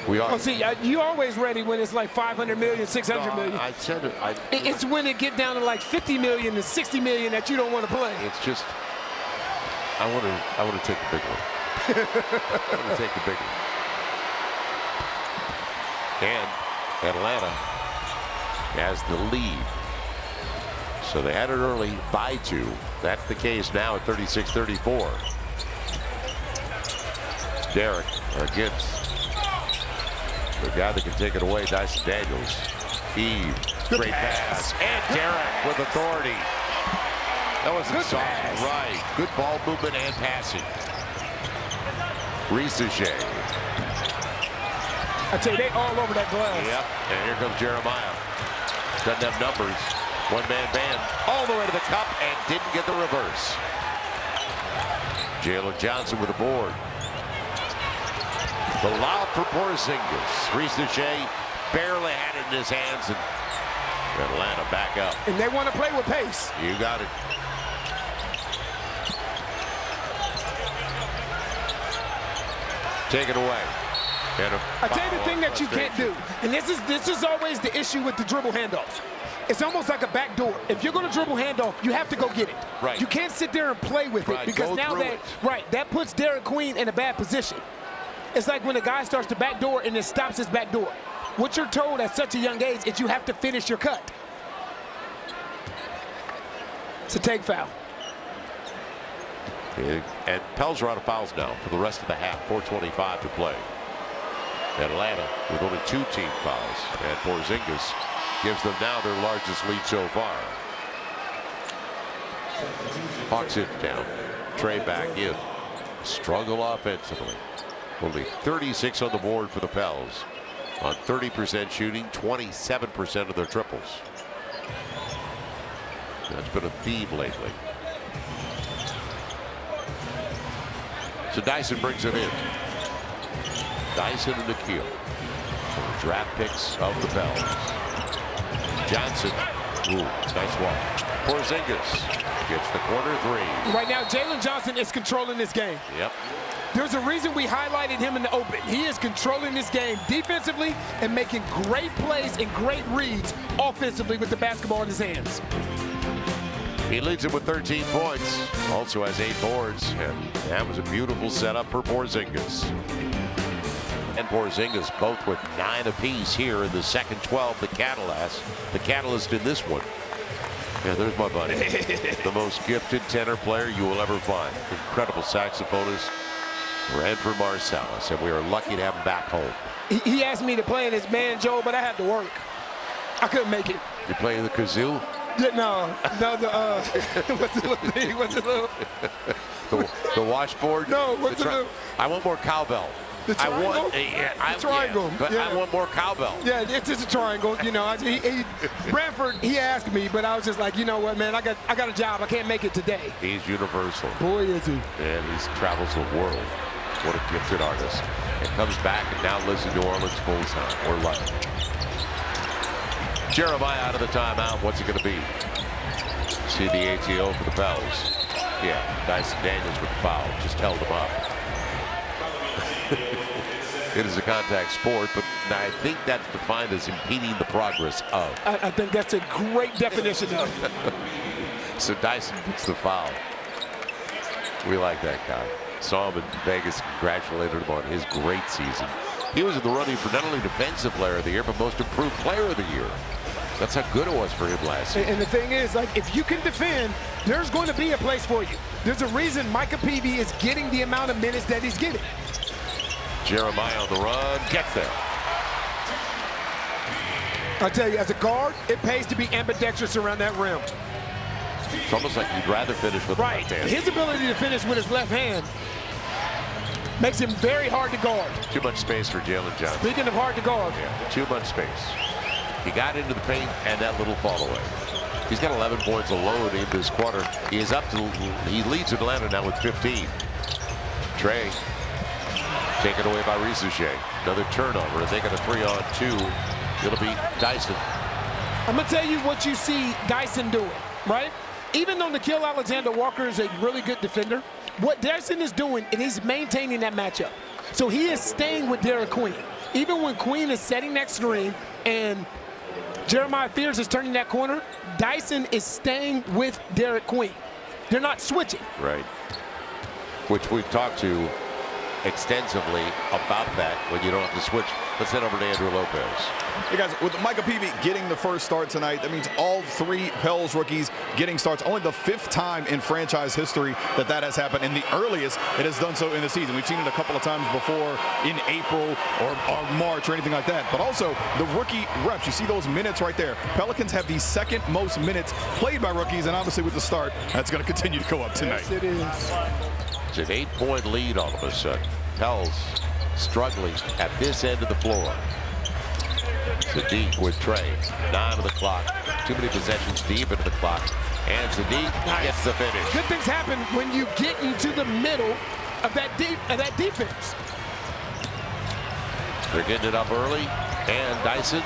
We are. Oh, see, you always ready when it's like 500 million, 600 million. I said it. It's when it get down to like 50 million to 60 million that you don't want to play. It's just, I want to take the big one. I want to take the big one. And Atlanta has the lead. So they had it early by 2. That's the case now at 36-34. Derek against the guy that can take it away, Dyson Daniels. Great pass. And Derek with authority. That wasn't soft. Right. Good ball movement and passing. Rizichet. I tell you, they all over that glass. Yep. And here comes Jeremiah. Doesn't have numbers. One-man band all the way to the cup and didn't get the reverse. Jalen Johnson with a board. The lob for Porzingis. Rizichet barely had it in his hands, and Atlanta back up. And they want to play with pace. You got it. Take it away. I tell you the thing that you can't do, and this is always the issue with the dribble handoff. It's almost like a back door. If you're going to dribble handoff, you have to go get it. Right. You can't sit there and play with it because now that puts Derek Queen in a bad position. It's like when a guy starts to backdoor and then stops his backdoor. What you're told at such a young age is you have to finish your cut. It's a take foul. And Pels are out of fouls now for the rest of the half. 4:25 to play. Atlanta with only 2 team fouls. And Porzingis gives them now their largest lead so far. Hawks it down. Trey back in. Struggle offensively. Only 36 on the board for the Pels. On 30% shooting, 27% of their triples. That's been a theme lately. So Dyson brings it in. Dyson and Nikhil. So the draft picks of the Pels. Johnson. Ooh, nice walk. Porzingis gets the corner 3. Right now, Jalen Johnson is controlling this game. Yep. There's a reason we highlighted him in the open. He is controlling this game defensively and making great plays and great reads offensively with the basketball in his hands. He leads it with 13 points. Also has 8 boards. And that was a beautiful setup for Porzingis. And Porzingis both with 9 apiece here in the second 12. The catalyst in this one. Yeah, there's my buddy. The most gifted tenor player you will ever find. Incredible saxophonist. Ranford Marsalis, and we are lucky to have him back home. He asked me to play in his band, Joe, but I had to work. I couldn't make it. You playing the kazoo? No, what's the little? The washboard? No, what's the little? I want more cowbell. The triangle? The triangle. Yeah, but I want more cowbell. Yeah, it's just a triangle. You know, Branford, he asked me, but I was just like, you know what, man, I got a job. I can't make it today. He's universal. Boy, is he. And he travels the world. What a gifted artist. And comes back and now lives in New Orleans full time. We're lucky. Jeremiah out of the timeout. What's it going to be? See the ATO for the Pels. Yeah, Dyson Daniels with the foul. Just held him up. It is a contact sport, but I think that's defined as impeding the progress of. I think that's a great definition of. So Dyson gets the foul. We like that guy. Saw him in Vegas, congratulated him on his great season. He was in the running for not only Defensive Player of the Year, but Most Improved Player of the Year. That's how good it was for him last year. And the thing is, like, if you can defend, there's going to be a place for you. There's a reason Micah Peavy is getting the amount of minutes that he's getting. Jeremiah on the run, gets there. I tell you, as a guard, it pays to be ambidextrous around that rim. It's almost like you'd rather finish with the left hand. His ability to finish with his left hand makes him very hard to guard. Too much space for Jalen Johnson. Speaking of hard to guard. Yeah, too much space. He got into the paint and that little fall away. He's got 11 points alone in this quarter. He leads Atlanta now with 15. Trey taken away by Rizouche. Another turnover. They got a 3-on-2. It'll be Dyson. I'm going to tell you what you see Dyson doing, right? Even though Nickeil Alexander-Walker is a really good defender, what Dyson is doing is he's maintaining that matchup. So he is staying with Derek Queen. Even when Queen is setting that screen and Jeremiah Fears is turning that corner, Dyson is staying with Derek Queen. They're not switching. Right. Which we've talked to extensively about that when you don't have to switch. Let's head over to Andrew Lopez. Hey guys, with Micah Peavy getting the first start tonight, that means all three Pels rookies getting starts. Only the 5th time in franchise history that has happened, and the earliest it has done so in the season. We've seen it a couple of times before in April or March or anything like that. But also the rookie reps, you see those minutes right there. Pelicans have the 2nd most minutes played by rookies, and obviously with the start, that's going to continue to go up tonight. Yes, it is. It's an 8-point lead all of a sudden. Pels struggling at this end of the floor. Sadiq with Trey. 9 on the clock. Too many possessions deep into the clock. And Sadiq gets the finish. Good things happen when you get into the middle of that defense. They're getting it up early. And Dyson.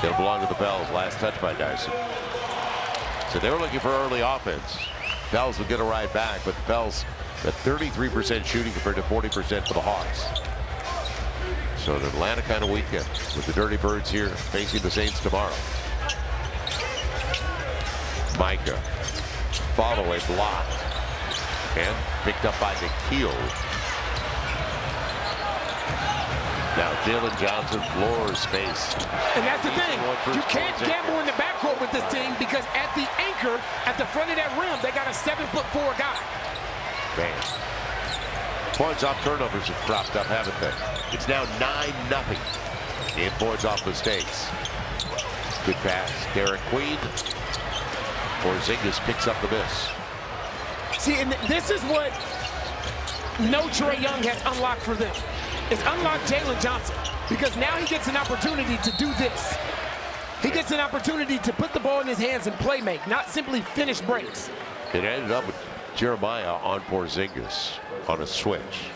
It'll belong to the Pels. Last touch by Dyson. So they were looking for early offense. Pels will get a ride back, but the Pels at 33% shooting compared to 40% for the Hawks. So an Atlanta kind of weekend with the Dirty Birds here facing the Saints tomorrow. Micah, follow a block, and picked up by Nickeil. Now Jalen Johnson, floor space. And that's the thing. You can't gamble in the backcourt with this team because at the anchor, at the front of that rim, they got a 7'4" guy. Man. Points off turnovers have dropped up, haven't they? It's now 9-0 in points off mistakes. Good pass. Derek Queen. Porzingis picks up the miss. See, and this is what no Trae Young has unlocked for them. It's unlocked Jalen Johnson because now he gets an opportunity to do this. He gets an opportunity to put the ball in his hands and play make, not simply finish breaks. It ended up with Jeremiah on Porzingis on a switch.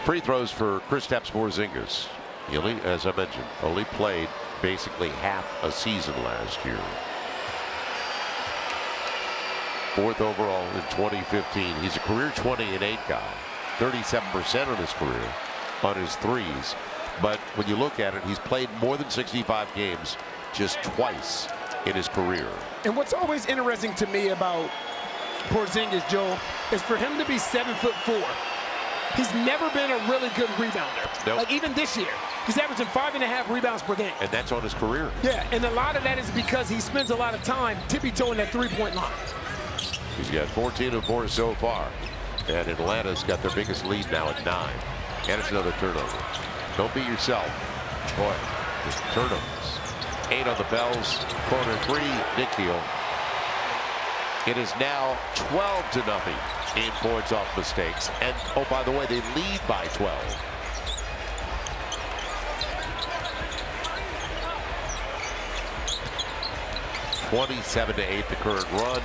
Free throws for Kristaps Porzingis. He only, as I mentioned, only played basically half a season last year. 4th overall in 2015. He's a career 20-8 guy. 37% on his career on his threes. But when you look at it, he's played more than 65 games just twice in his career. And what's always interesting to me about Porzingis, Joel, is for him to be 7'4". He's never been a really good rebounder. Nope. Like even this year, he's averaging 5.5 rebounds per game. And that's on his career. Yeah, and a lot of that is because he spends a lot of time tippy-toeing that three-point line. He's got 14 of 4 so far. And Atlanta's got their biggest lead now at 9. And it's another turnover. Don't be yourself. Boy, just turnovers. 8 on the Pels. Corner 3, Nickeil. It is now 12-0 in points off mistakes. And, oh, by the way, they lead by 12. 27-8, the current run.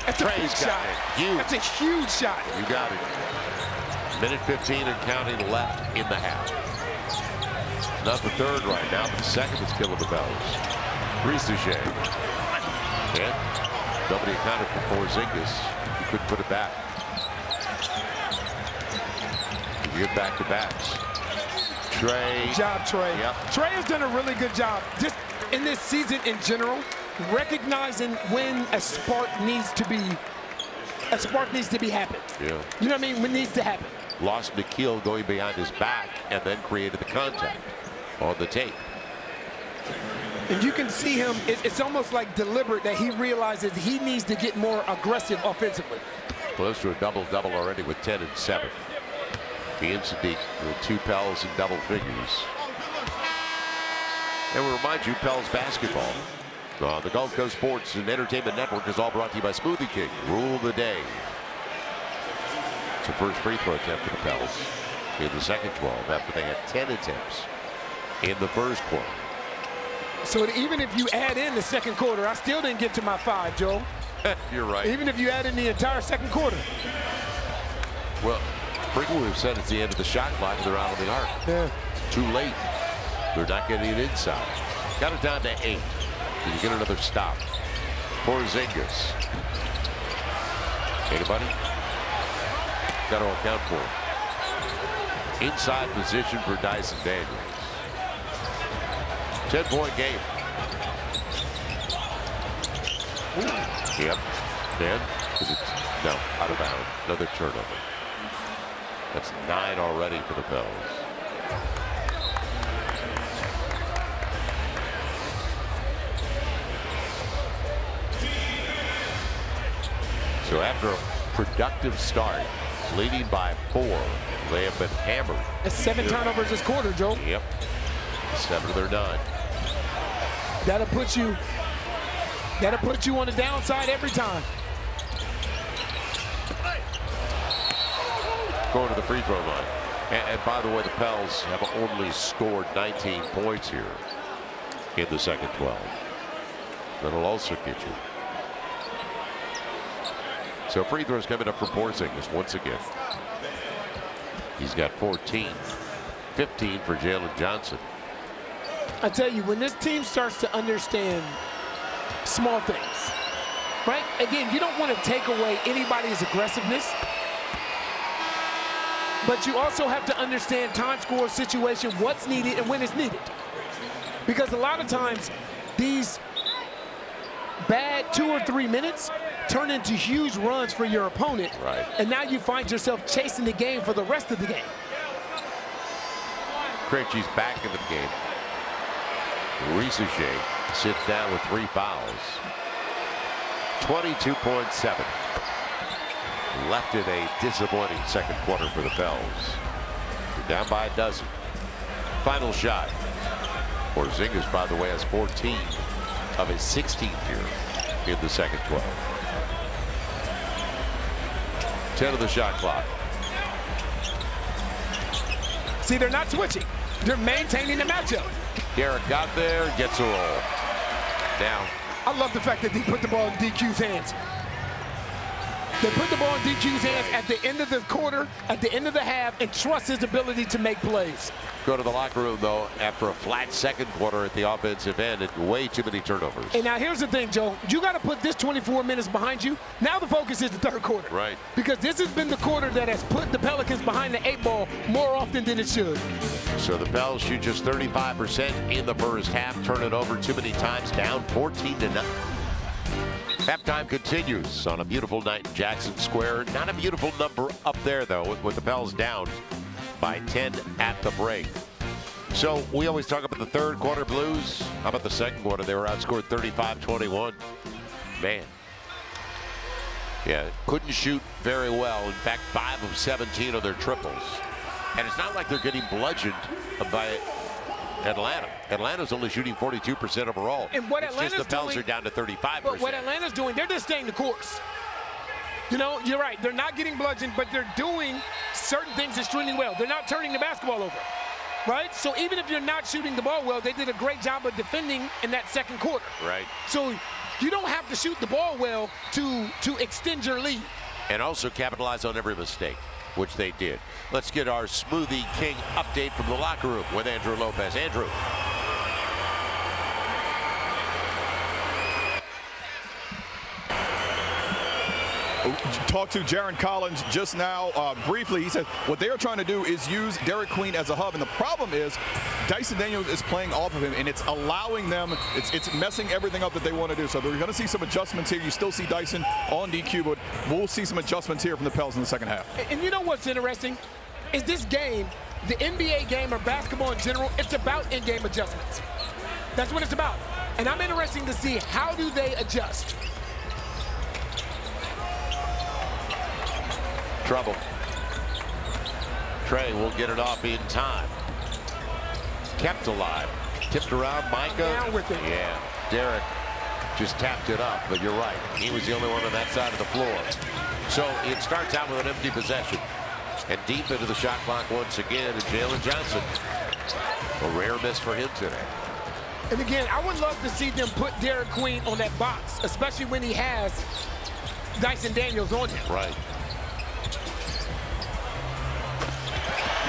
That's a big shot. Huge. That's a huge shot. You got it. Minute 15 and counting left in the half. Not the third right now, but the second is killing the Pels. Ristouché. And nobody accounted for Porzingis. He couldn't put it back. You get back-to-backs. Trey. Good job, Trey. Yep. Trey has done a really good job just in this season in general, recognizing when a spark needs to be happened. Yeah. You know what I mean? When it needs to happen. Lost Nikhil going behind his back and then created the contact on the tape. And you can see him, it's almost like deliberate that he realizes he needs to get more aggressive offensively. Close to a double-double already with 10 and 7. He and Sadiq with 2 Pels in double figures. And we remind you, Pels basketball. The Gulf Coast Sports and Entertainment Network is all brought to you by Smoothie King. Rule the day. It's the first free throw attempt for the Pels in the second 12 after they had 10 attempts in the first quarter. So even if you add in the second quarter, I still didn't get to my 5, Joe. You're right. Even if you add in the entire second quarter. Well, frequently we've said it's the end of the shot clock and they're out of the arc. Yeah. Too late. They're not getting it inside. Got it down to 8. Did you get another stop? Porzingis. Anybody? Got to account for it. Inside position for Dyson Daniels. 10-point game. Yep. Dan? Is it? No, out of bounds. Another turnover. That's 9 already for the Pels. So after a productive start, leading by 4, they have been hammered. That's 7 turnovers this quarter, Joe. Yep. 7 of their 9. That'll put you on the downside every time. Going to the free throw line. And by the way, the Pels have only scored 19 points here in the second 12. That'll also get you. So free throws coming up for Porzingis once again. He's got 14. 15 for Jalen Johnson. I tell you, when this team starts to understand small things, right? Again, you don't want to take away anybody's aggressiveness, but you also have to understand time, score, situation, what's needed and when it's needed. Because a lot of times, these bad 2 or 3 minutes turn into huge runs for your opponent. Right. And now you find yourself chasing the game for the rest of the game. Krejci's back in the game. Ristouché sits down with 3 fouls. 22.7. Left in a disappointing second quarter for the Pels. They're down by a dozen. Final shot. Porzingis, by the way, has 14 of his 16 here in the second 12. 10 of the shot clock. See, they're not switching. They're maintaining the matchup. Garrett got there, gets a roll. Now, I love the fact that he put the ball in DQ's hands. They put the ball in DQ's hands at the end of the quarter, at the end of the half, and trust his ability to make plays. go to the locker room, though, after a flat second quarter at the offensive end and way too many turnovers. And now here's the thing, Joe. You got to put this 24 minutes behind you. Now the focus is the third quarter. Right. Because this has been the quarter that has put the Pelicans behind the 8 ball more often than it should. So the Pels shoot just 35% in the first half. Turn it over too many times, down 14-9. Halftime continues on a beautiful night in Jackson Square. Not a beautiful number up there, though, with the Pels down by 10 at the break. So we always talk about the third quarter blues. How about the second quarter? They were outscored 35-21. Man. Yeah, couldn't shoot very well. In fact, 5 of 17 of their triples. And it's not like they're getting bludgeoned by Atlanta. Atlanta's only shooting 42% overall. And what it's Atlanta's just the Pels doing, are down to 35%. But what Atlanta's doing, they're just staying the course. You know, you're right. They're not getting bludgeoned, but they're doing certain things extremely well. They're not turning the basketball over, right? So even if you're not shooting the ball well, they did a great job of defending in that second quarter. Right. So You don't have to shoot the ball well to extend your lead. And also capitalize on every mistake, which they did. Let's get our Smoothie King update from the locker room with Andrew Lopez. Andrew. Talked to Jaron Collins just now briefly. He said what they are trying to do is use Derek Queen as a hub, and the problem is Dyson Daniels is playing off of him, and it's allowing them, it's messing everything up that they want to do. So they're going to see some adjustments here. You still see Dyson on DQ, but we'll see some adjustments here from the Pels in the second half. And you know what's interesting is this game, the NBA game or basketball in general, it's about in-game adjustments. That's what it's about. And I'm interested to see how do they adjust. Trouble. Trey will get it off in time. Kept alive. Tipped around. Micah. Down with it. Yeah. Derek just tapped it up, but you're right. He was the only one on that side of the floor. So it starts out with an empty possession. And deep into the shot clock once again, and Jalen Johnson. A rare miss for him today. And again, I would love to see them put Derek Queen on that box, especially when he has Dyson Daniels on him. Right.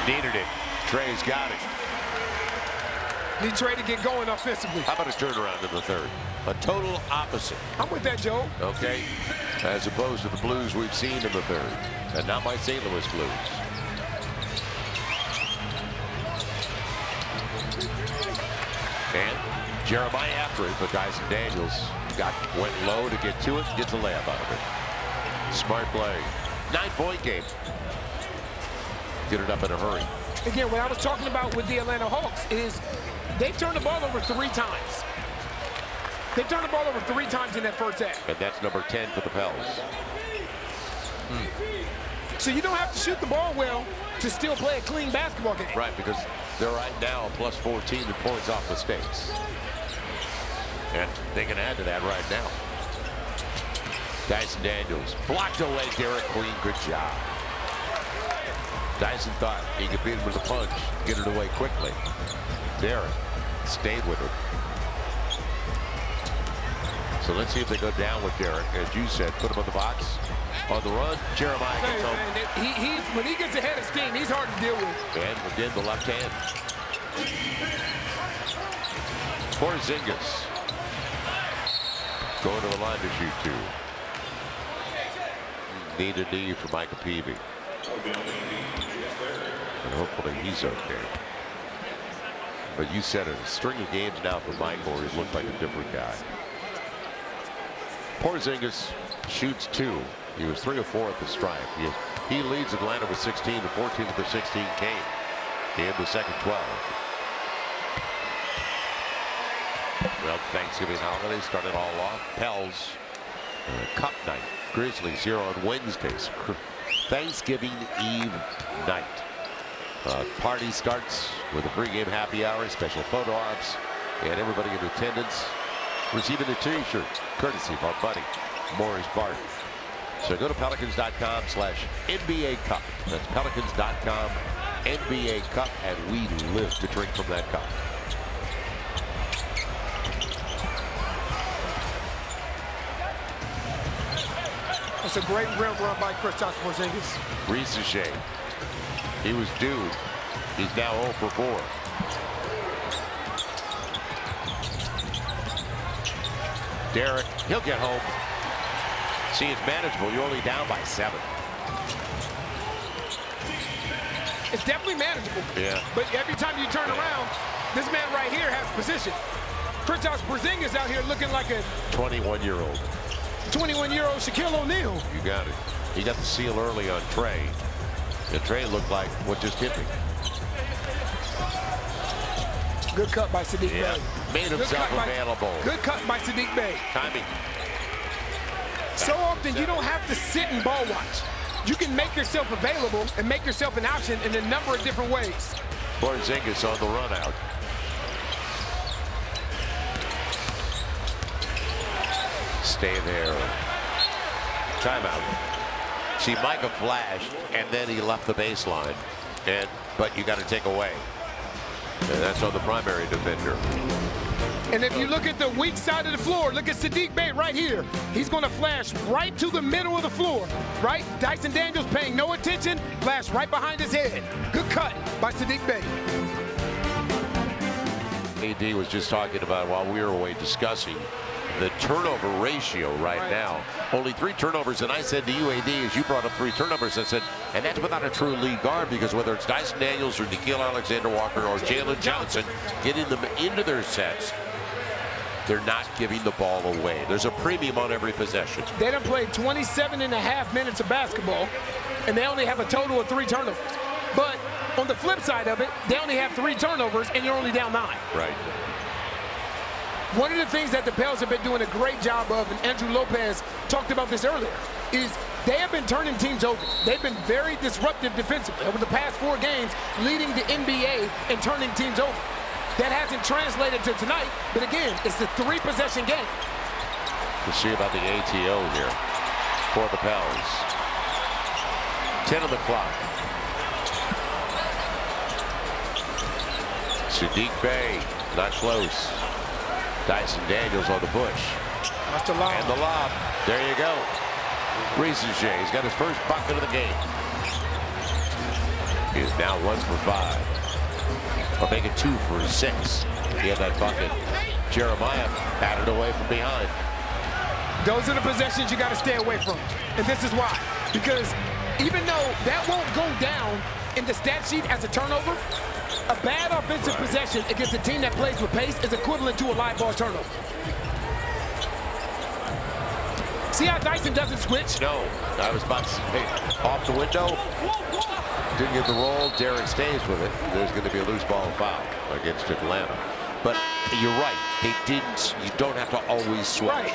Needed it. Trey's got it. Need Trey to get going offensively. How about a turnaround in the third? A total opposite. I'm with that, Joe. Okay. As opposed to the Blues we've seen in the third. And not my St. Louis Blues. And Jeremiah after it, but Dyson Daniels went low to get to it, gets a layup out of it. Smart play. 9-point game. Get it up in a hurry. Again, what I was talking about with the Atlanta Hawks is they've turned the ball over 3 times. They've turned the ball over 3 times in that first half. And that's number 10 for the Pels. So you don't have to shoot the ball well to still play a clean basketball game. Right, because they're right now plus 14 in points off mistakes. And they can add to that right now. Dyson Daniels blocked away Derek Queen. Good job. Dyson thought he could beat him with a punch, get it away quickly. Derek stayed with it. So let's see if they go down with Derek. As you said, put him on the box. On the run, Jeremiah gets home. When he gets ahead of steam, he's hard to deal with. And again, the left hand. Porzingis going to the line to shoot 2. Need a knee for Micah Peavy. And hopefully he's okay. But you said it, a string of games now for Michael, he's looked like a different guy. Porzingis shoots 2. He was 3 of 4 at the stripe. He leads Atlanta with 16, and 14 of the 16 came in the second 12. Well, Thanksgiving holiday started all off. Pels Cup night. Grizzlies here on Wednesdays. Thanksgiving Eve night. Party starts with a pregame happy hour, special photo ops, and everybody in attendance receiving a t-shirt courtesy of our buddy Morris Barton. So go to Pelicans.com/NBA Cup. That's Pelicans.com NBA Cup, and we live to drink from that cup. It's a great rim run by Kristaps Porzingis. Risacher. He was due. He's now 0 for 4. Derek, he'll get home. See, it's manageable. You're only down by 7. It's definitely manageable. Yeah. But every time you turn around, this man right here has position. Kristaps Porzingis out here looking like a 21-year-old. 21-year-old Shaquille O'Neal. You got it. He got the seal early on Trey. And Trey looked like what just hit me. Good cut by Sadiq Bey. Made himself available. Good cut by Sadiq Bey. Timing. So often you don't have to sit and ball watch. You can make yourself available and make yourself an option in a number of different ways. Porzingis on the run out. Stay there. Timeout. See, Micah flashed, and then he left the baseline. But you got to take away. And that's on the primary defender. And if you look at the weak side of the floor, look at Saddiq Bey right here. He's going to flash right to the middle of the floor, right? Dyson Daniels paying no attention, flash right behind his head. Good cut by Saddiq Bey. AD was just talking about while we were away discussing the turnover ratio right now. Only 3 turnovers, and I said to you, AD, as you brought up 3 turnovers, I said, and that's without a true lead guard, because whether it's Dyson Daniels or Nickeil Alexander-Walker or Jalen Johnson getting them into their sets, they're not giving the ball away. There's a premium on every possession. They done played 27.5 minutes of basketball, and they only have a total of 3 turnovers. But on the flip side of it, they only have 3 turnovers, and you're only down 9. Right. One of the things that the Pels have been doing a great job of, and Andrew Lopez talked about this earlier, is they have been turning teams over. They've been very disruptive defensively over the past 4 games, leading the NBA in turning teams over. That hasn't translated to tonight, but again, it's a 3-possession game. We'll see about the ATO here for the Pels. 10 on the clock. Saddiq Bey, not close. Dyson Daniels on the push. That's the lob. And the lob. There you go. Riesenshay, he's got his first bucket of the game. He is now 1 for 5. I'll make it 2 for 6. He had that bucket. Jeremiah batted away from behind. Those are the possessions you got to stay away from. And this is why. Because even though that won't go down in the stat sheet as a turnover, a bad offensive possession against a team that plays with pace is equivalent to a live ball turnover. See how Dyson doesn't switch? No, I was about to say, off the window. Didn't get the roll. Derek stays with it. There's going to be a loose ball foul against Atlanta. But you're right. They didn't. You don't have to always switch. Right.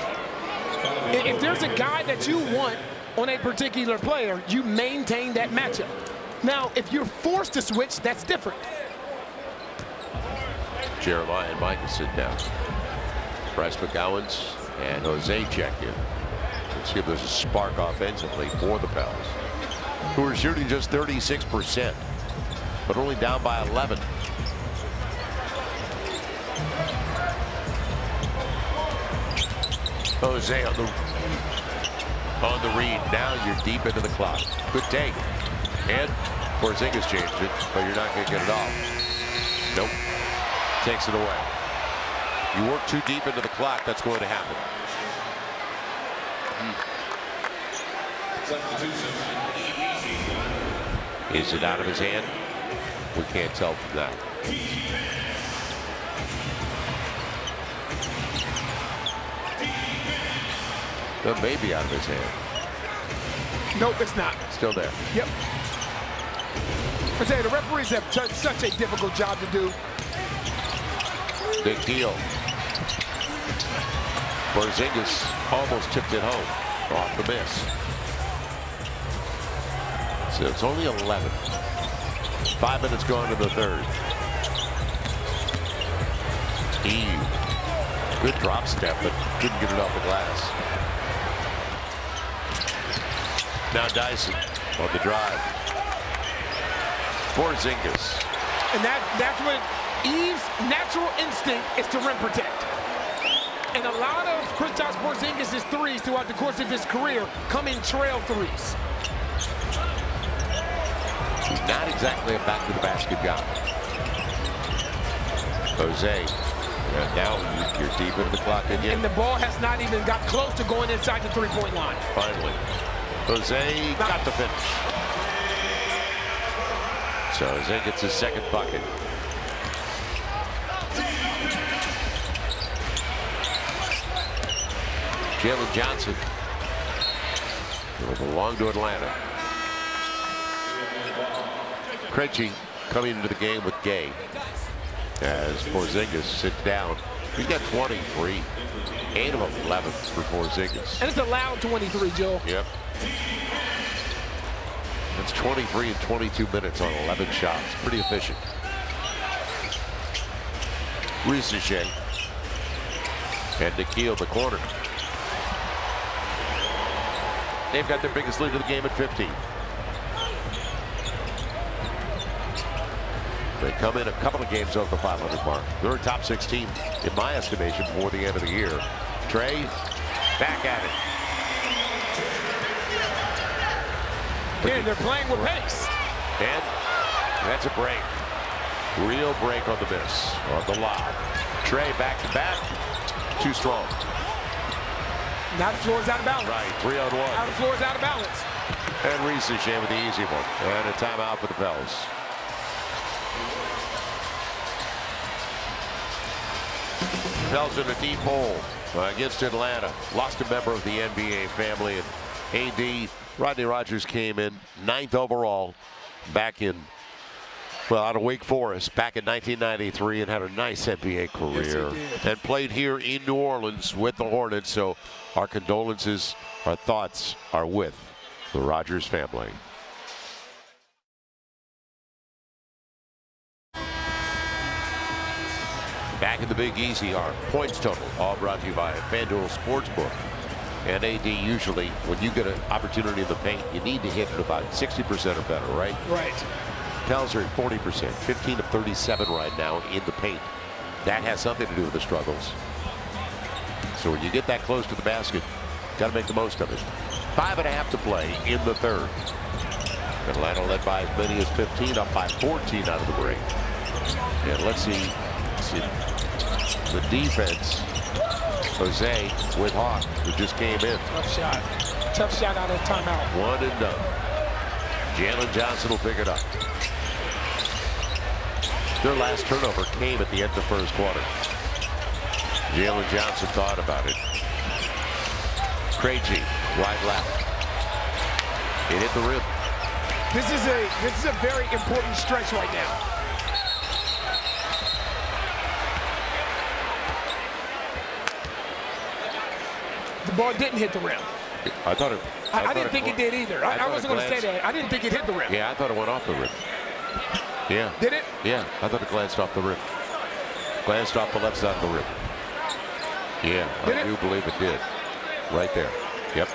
If there's a guy that you want on a particular player, you maintain that matchup. Now, if you're forced to switch, that's different. Jeremiah and Michael sit down. Bryce McGowan's and Jose check in. Let's see if there's a spark offensively for the Pels, who are shooting just 36%, but only down by 11. Jose on the read. Now you're deep into the clock. Good take. And Porzingis changed it, but you're not going to get it off. Nope. Takes it away. You work too deep into the clock, that's going to happen. Is it out of his hand? We can't tell from that. That may be out of his hand. Nope, it's not. Still there. Yep. I tell you, the referees have done such a difficult job to do. Big deal. Porzingis almost tipped it home off the miss. So it's only 11. 5 minutes gone in the third. Eve. Good drop step, but couldn't get it off the glass. Now Dyson on the drive. Porzingis. And that's what Eve's natural instinct is to rim protect. And a lot of Kristaps Porzingis' threes throughout the course of his career come in trail threes. He's not exactly a back to the basket guy. Jose. And now you're deep into the clock again. And the ball has not even got close to going inside the three-point line. Finally. Jose got the finish. So Jose gets his second bucket. Jalen Johnson will belong to Atlanta. Krejci coming into the game with Gay as Porzingis sits down. He's got 23. 8 of 11 for Porzingis. And it's allowed 23, Joe. Yep. That's 23 in 22 minutes on 11 shots. Pretty efficient. Riesenshay and Nickeil the corner. They've got their biggest lead of the game at 15. They come in a couple of games over the 500 mark. They're a top 6 team, in my estimation, before the end of the year. Trey, back at it. Again, they're playing with pace. And that's a break. Real break on the miss, on the lob. Trey back to back. Too strong. Now the floor is out of balance. Right, 3-on-1. Now the floor is out of balance. And Reese is in with the easy one. And a timeout for the Pels. Pels in a deep hole against Atlanta. Lost a member of the NBA family. And AD, Rodney Rogers came in 9th overall back in, well, out of Wake Forest back in 1993 and had a nice NBA career. Yes, and played here in New Orleans with the Hornets. So our condolences, our thoughts are with the Rogers family. Back in the Big Easy, our points total, all brought to you by FanDuel Sportsbook. And AD, usually when you get an opportunity in the paint, you need to hit it about 60% or better, right? Right. Pels are at 40%, 15 of 37 right now in the paint. That has something to do with the struggles. So when you get that close to the basket, got to make the most of it. 5.5 to play in the third. Atlanta led by as many as 15, up by 14 out of the break. And let's see the defense. Jose with Hawk, who just came in. Tough shot. Tough shot out of timeout. One and done. Jalen Johnson will pick it up. Their last turnover came at the end of the first quarter. Jalen Johnson thought about it. Krejci, right left. It hit the rim. This is a very important stretch right now. The ball didn't hit the rim. I thought it. I didn't think it did either. I wasn't going to say that. I didn't think it hit the rim. Yeah, I thought it went off the rim. Yeah. Did it? Yeah, I thought it glanced off the rim. Glanced off the left side of the rim. Yeah, I do believe it did. Right there. Yep.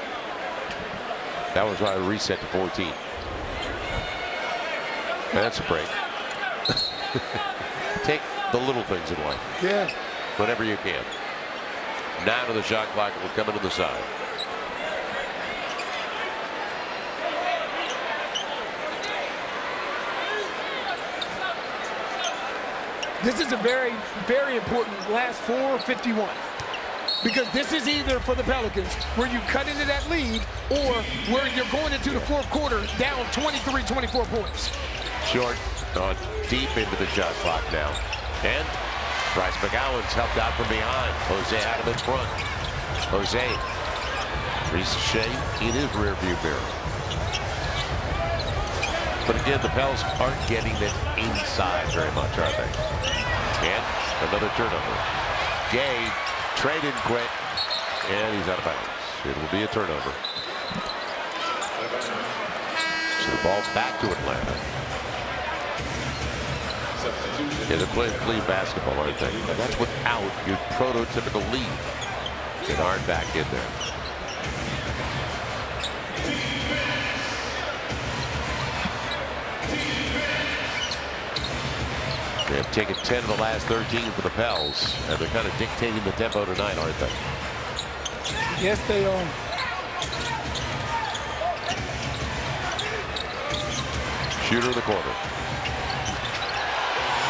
That was why I reset to 14. That's a break. Take the little things in life. Yeah. Whenever you can. Now to the shot clock will come into the side. This is a very, very important last 4:51. Because this is either for the Pelicans where you cut into that lead or where you're going into the fourth quarter down 23, 24 points. Short, deep into the shot clock now. And Bryce McGowan's helped out from behind. Jose had him in front. Jose, Reese Shea in his rearview mirror. But again, the Pels aren't getting it inside very much, are they? And another turnover. Gay traded quick, and he's out of bounds. It will be a turnover. So the ball back to Atlanta. Yeah, they're playing clean basketball, aren't they? And that's without your prototypical lead. Kennard back in there. They have taken 10 of the last 13 for the Pels, and they're kind of dictating the tempo tonight, aren't they? Yes, they are. Shooter in the corner.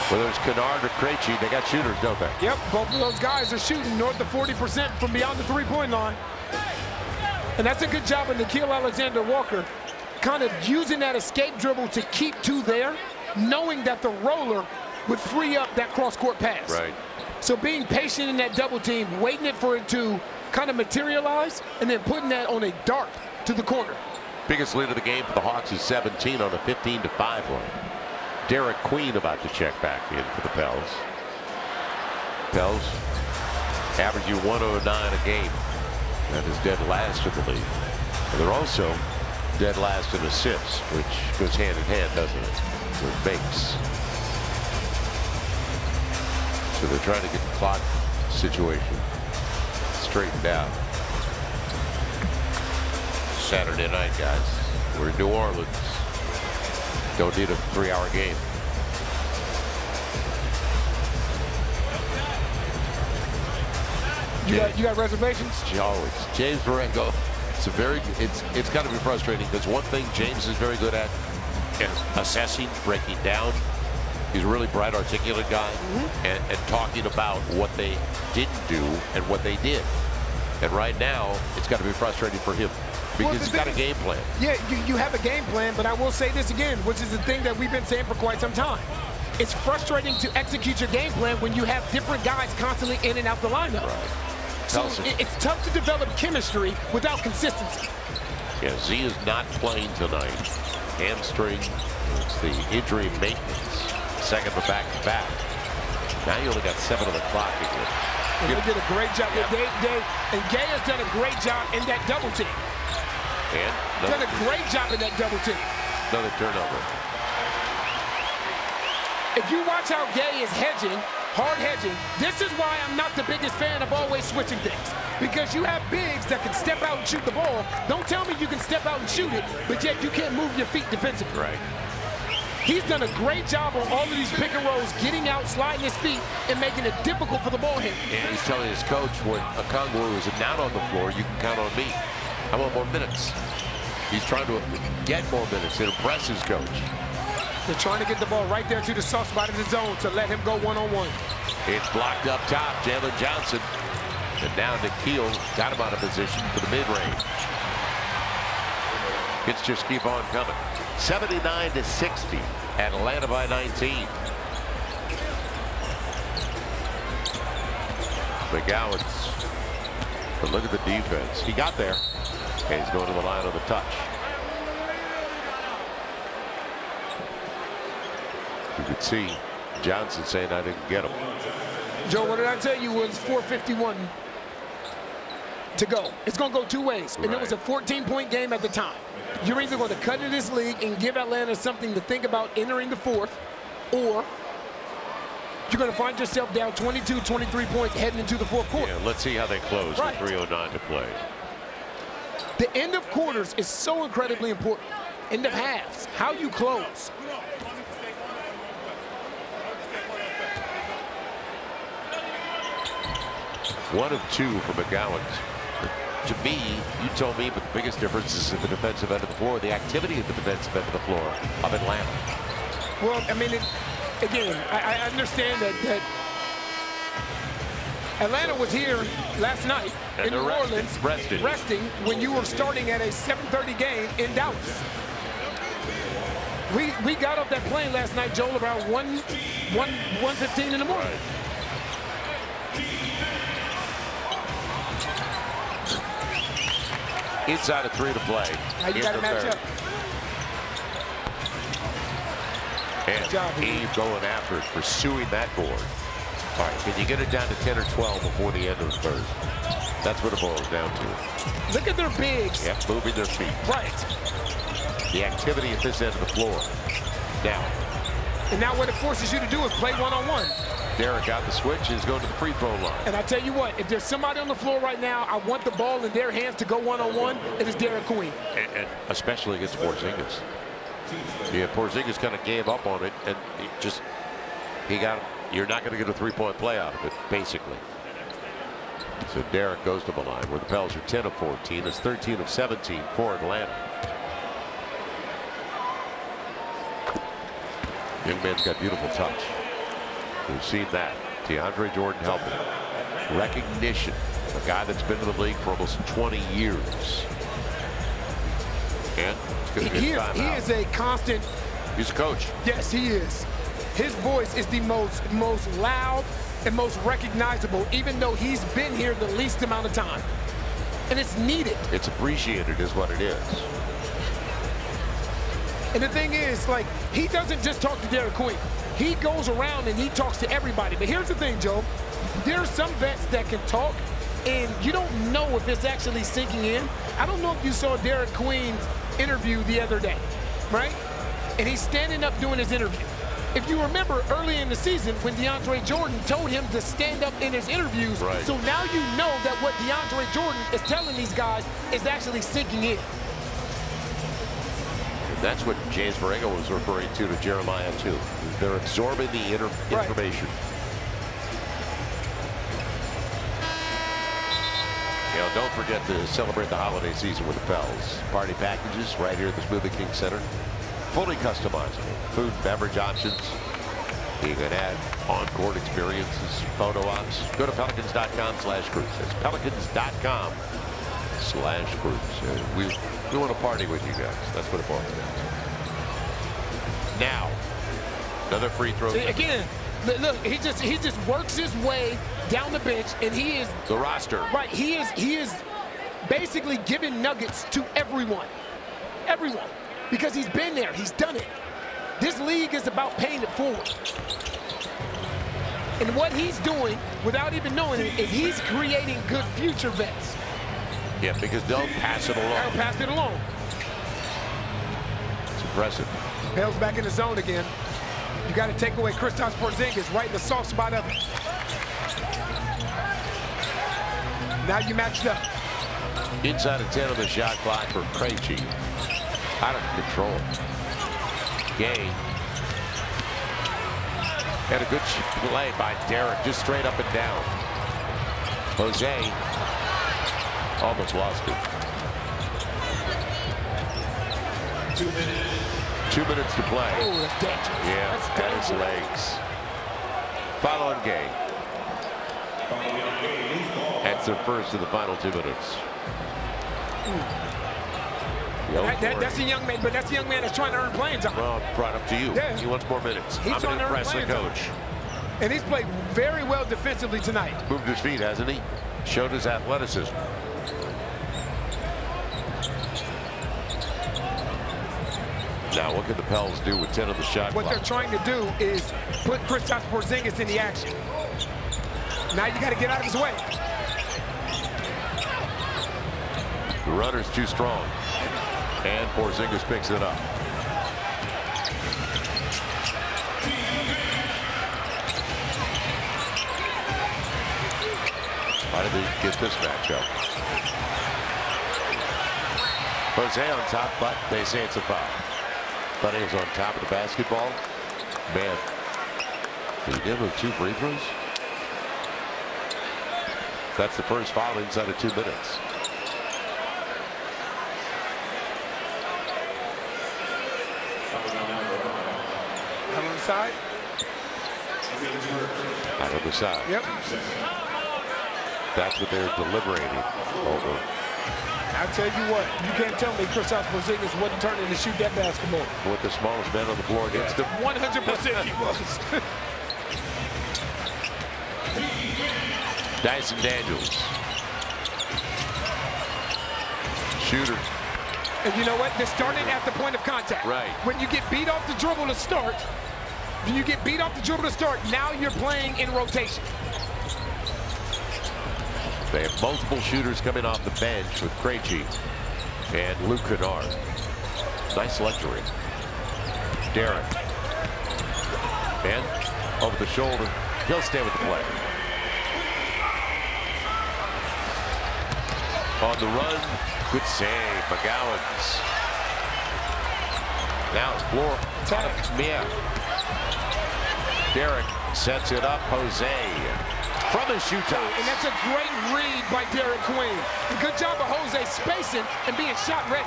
Whether it's Kennard or Krejci, they got shooters, don't they? Yep, both of those guys are shooting north of 40% from beyond the three-point line. And that's a good job of Nickeil Alexander-Walker kind of using that escape dribble to keep two there, knowing that the roller would free up that cross-court pass. Right. So being patient in that double team, waiting for it to kind of materialize, and then putting that on a dart to the corner. Biggest lead of the game for the Hawks is 17 on a 15-5 run. Derek Queen about to check back in for the Pels. Pels averaging 109 a game. That is dead last in the league. And they're also dead last in assists, which goes hand in hand, doesn't it, with makes. So they're trying to get the clock situation straightened out. Saturday night, guys. We're in New Orleans. Don't need a 3-hour game. You got reservations? Always. James Borrego. It's got to be frustrating because one thing James is very good at is assessing, breaking down. He's a really bright, articulate guy, and talking about what they didn't do and what they did. And right now, it's got to be frustrating for him because he's got a game plan. Yeah, you have a game plan, but I will say this again, which is the thing that we've been saying for quite some time. It's frustrating to execute your game plan when you have different guys constantly in and out the lineup. Right. So it's tough to develop chemistry without consistency. Yeah, Z is not playing tonight. Hamstring, it's the injury maintenance. Second for back-to-back. Now you only got 7 on the clock again. And they did a great job. And Gay has done a great job in that double team. And done a great job in that double team. Another turnover. If you watch how Gay is hedging, hard hedging, this is why I'm not the biggest fan of always switching things. Because you have bigs that can step out and shoot the ball. Don't tell me you can step out and shoot it, but yet you can't move your feet defensively. Right. He's done a great job on all of these pick and rolls, getting out, sliding his feet, and making it difficult for the ball handler. And he's telling his coach, when Okongwu is not on the floor, you can count on me. I want more minutes. He's trying to get more minutes and impress his coach. They're trying to get the ball right there to the soft spot of the zone to let him go one-on-one. It's blocked up top, Jalen Johnson. And now Nikhil got him out of position for the mid-range. Hits just keep on coming. 79-60, Atlanta by 19. McGowan's, but look at the defense. He got there, and he's going to the line on the touch. You could see Johnson saying, I didn't get him. Joe, what did I tell you? It was 4:51 to go. It's going to go two ways, and it was a 14-point game at the time. You're either going to cut in this league and give Atlanta something to think about entering the fourth, or you're going to find yourself down 22, 23 points heading into the fourth quarter. Yeah, let's see how they close with 3:09 to play. The end of quarters is so incredibly important. End of halves, how you close. One of 2 for McGowan. To me, you told me, but the biggest difference is in the defensive end of the floor, the activity at the defensive end of the floor of Atlanta. Well, I mean, again, I understand that Atlanta was here last night in New Orleans resting when you were starting at a 7:30 game in Dallas. We got off that plane last night, Joel, about 1:15 in the morning. Right. Inside of 3 to play. Now you got to match up. And Eve going after it, pursuing that board. All right, can you get it down to 10 or 12 before the end of the third? That's what it boils down to. Look at their bigs. Yep, moving their feet. Right. The activity at this end of the floor. Now. And now what it forces you to do is play one-on-one. Derek got the switch and is going to the free throw line. And I tell you what, if there's somebody on the floor right now, I want the ball in their hands to go one-on-one, it is Derek Queen. And especially against Porzingis. Yeah, Porzingis kind of gave up on it, and you're not going to get a three-point play out of it, basically. So Derek goes to the line where the Pels are 10 of 14. It's 13 of 17 for Atlanta. Young man's got beautiful touch. We've seen that. DeAndre Jordan helping. Recognition. A guy that's been in the league for almost 20 years. And he is a constant. He's a coach. Yes, he is. His voice is the most loud and most recognizable, even though he's been here the least amount of time. And it's needed. It's appreciated is what it is. And the thing is, like, he doesn't just talk to Derek Queen. He goes around and he talks to everybody. But here's the thing, Joe. There are some vets that can talk, and you don't know if it's actually sinking in. I don't know if you saw Derek Queen's interview the other day, right? And he's standing up doing his interview. If you remember early in the season when DeAndre Jordan told him to stand up in his interviews, right. So now you know that what DeAndre Jordan is telling these guys is actually sinking in. That's what James Borrego was referring to Jeremiah too. They're absorbing the information. You know, don't forget to celebrate the holiday season with the Pels. Party packages right here at the Smoothie King Center. Fully customizable. Food and beverage options. You can add on-court experiences, photo ops. Go to pelicans.com/groups. That's pelicans.com/groups. We want to party with you guys. That's what it boils down to. Now, another free throw. See, again, look, he just works his way down the bench, and he is The roster. right. He is basically giving nuggets to everyone, because he's been there. He's done it. This league is about paying it forward. And what he's doing, without even knowing it, is he's creating good future vets. Yeah, because they'll pass it along. They'll pass it along. It's impressive. Pels back in the zone again. You got to take away Kristaps Porzingis right in the soft spot of it. Now you matched up. Inside of 10 on the shot clock for Krejci. Out of control. Gay. Had a good play by Derek, just straight up and down. Jose almost lost it. 2 minutes to play. Oh, that's dangerous. Yeah, That's at his dangerous. legs. Foul on Gay. That's their first of the final 2 minutes. That's a young man, but that's a young man that's trying to earn playing time. Well, brought up to you. Yeah. He wants more minutes. He's I'm going to trying to earn impress the playing coach. And he's played very well defensively tonight. Moved his feet, hasn't he? Showed his athleticism. Now, what can the Pels do with 10 of the shot What clock? they're trying to do is put Kristaps Porzingis in the action. Now you got to get out of his way. The runner's too strong. And Porzingis picks it up. How did they get this matchup? Jose on top, but they say it's a foul. But he was on top of the basketball. Man, did he give him 2 free throws? That's the first foul inside of 2 minutes. Out on the side. Out of the side. Yep. That's what they're deliberating over. I'll tell you what, you can't tell me Kristaps Porzingis wasn't turning to shoot that basketball. With the smallest man on the floor against him. 100% he was. Dyson Daniels. Shooter. And you know what? They're starting at the point of contact. Right. When you get beat off the dribble to start, now you're playing in rotation. They have multiple shooters coming off the bench with Krejci and Luke Kennard. Nice luxury. Derek. And over the shoulder. He'll stay with the play. On the run. Good save. McGowan's. Now it's floor. Yeah. Derek sets it up. Jose. From the shoot top. And that's a great read by Derek Queen. Good job of Jose spacing and being shot ready.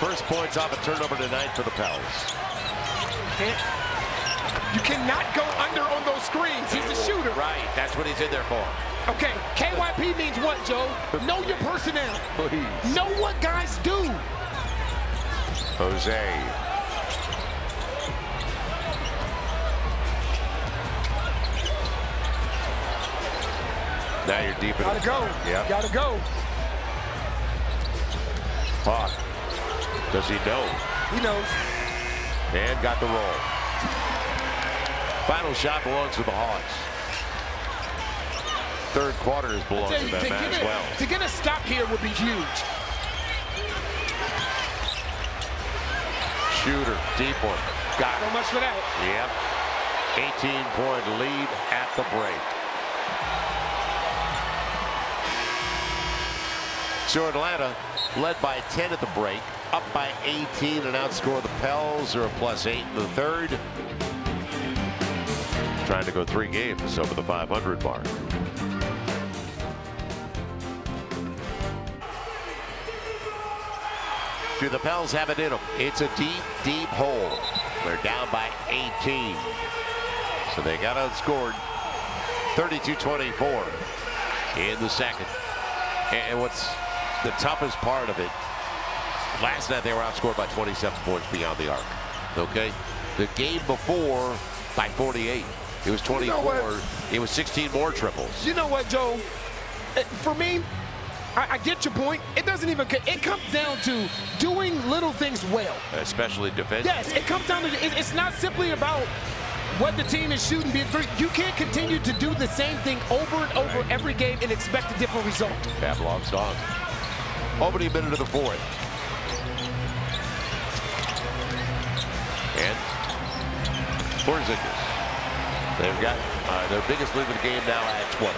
First points off a turnover tonight for the Pels. You cannot go under on those screens. He's a shooter. Right, that's what he's in there for. Okay, KYP means what, Joe? Know your personnel. Please. Know what guys do. Jose. Now you're deep in Gotta the go. Yep. Gotta go. Hawk. Does he know? He knows. And got the roll. Final shot belongs to the Hawks. Third quarters belongs to them as well. To get a stop here would be huge. Shooter, deep one. Got So it. much for that. Yep. 18-point lead at the break. So Atlanta led by 10 at the break, up by 18 and outscore the Pels. They're a +8 in the third. Trying to go 3 games over the 500 mark. Do the Pels have it in them? It's a deep, deep hole. They're down by 18. So they got outscored 32-24 in the second. And what's the toughest part of it, last night they were outscored by 27 points beyond the arc. Okay? The game before by 48. It was 24. You know, it was 16 more triples. You know what, Joe? For me, I get your point. It doesn't even, it comes down to doing little things well. Especially defense. Yes, it comes down to, it's not simply about what the team is shooting. You can't continue to do the same thing over and over every game and expect a different result. Pavlov's on. Opening minute of the fourth. And Porzingis. They've got their biggest lead of the game now at 20.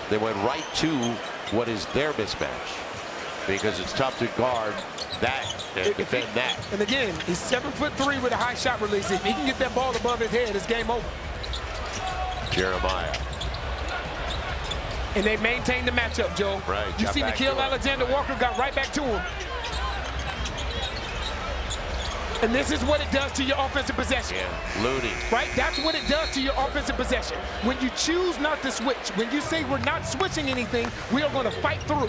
They went right to what is their mismatch because it's tough to guard that and defend that. And again, he's 7'3" with a high shot release. If he can get that ball above his head, it's game over. Jeremiah. And they maintained the matchup, Joe. Right. You see Nickeil Alexander-Walker got right back to him. And this is what it does to your offensive possession. Yeah, Looney. Right? That's what it does to your offensive possession. When you choose not to switch, when you say we're not switching anything, we are going to fight through.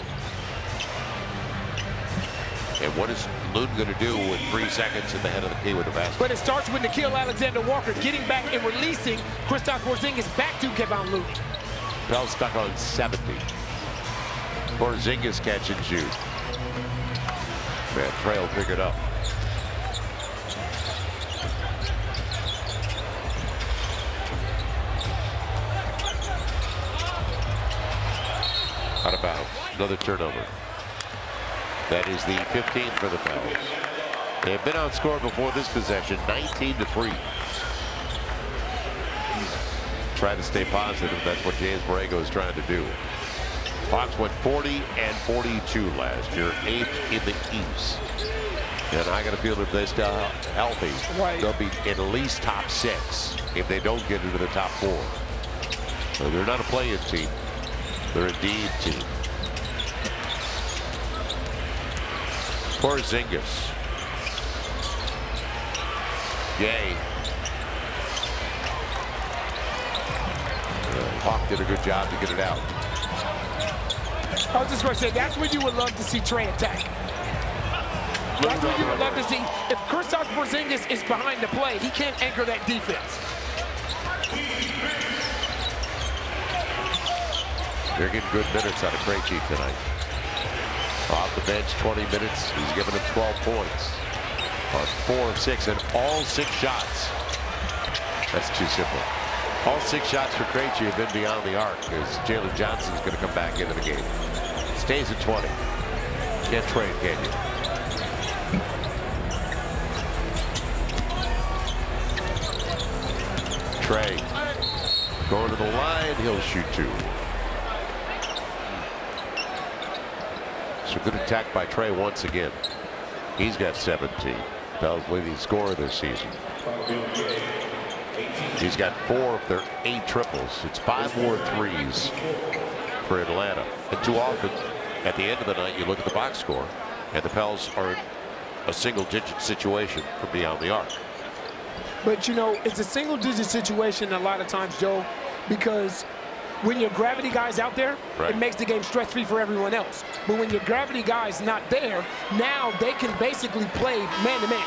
And what is Looney going to do with 3 seconds in the head of the key with the basket? But it starts with Nickeil Alexander-Walker getting back and releasing Kristaps Porzingis back to Kevon Looney. Pels stuck on 70. Porzingis catch and shoot. Man, Trail pick it up. Out of bounds. Another turnover. That is the 15th for the Pels. They have been outscored before this possession, 19-3. Try to stay positive. That's what James Borrego is trying to do. Hawks went 40 and 42 last year, 8th in the East. And I got to feel if they stay healthy, they'll be at least top 6 if they don't get into the top 4. So they're not a play-in team. They're a D team. Porzingis. Gay. Hawk did a good job to get it out. I was just going to say, that's when you would love to see Trey attack. That's what you would love to see. If Kristaps Porzingis is behind the play, he can't anchor that defense. They're getting good minutes out of Krejci tonight. Off the bench, 20 minutes. He's given them 12 points on 4 of 6 and all 6 shots. That's too simple. All 6 shots for Krejci have been beyond the arc as Jalen Johnson's going to come back into the game. Stays at 20. Can't trade, can you? Trey going to the line. He'll shoot 2. So good attack by Trey once again. He's got 17. Pels leading scorer this season. He's got 4 of their 8 triples. It's 5 more threes for Atlanta. And too often, at the end of the night, you look at the box score, and the Pels are in a single-digit situation from beyond the arc. But, you know, it's a single-digit situation a lot of times, Joe, because when your gravity guy's out there, it makes the game stress-free for everyone else. But when your gravity guy's not there, now they can basically play man-to-man.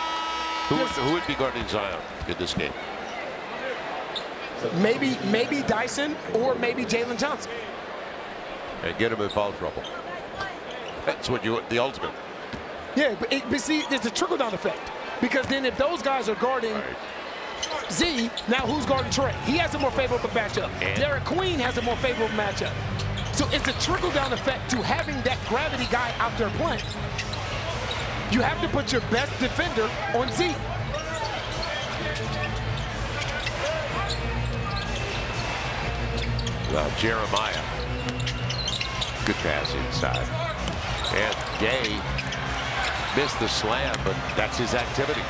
Who would be guarding Zion in this game? Maybe Dyson or maybe Jalen Johnson. And get him in foul trouble. That's what the ultimate. Yeah, but see, there's a trickle-down effect. Because then if those guys are guarding Z, now who's guarding Trey? He has a more favorable matchup. Derek Queen has a more favorable matchup. So it's a trickle-down effect to having that gravity guy out there playing. You have to put your best defender on Z. Jeremiah. Good pass inside. And Gay missed the slam, but that's his activity.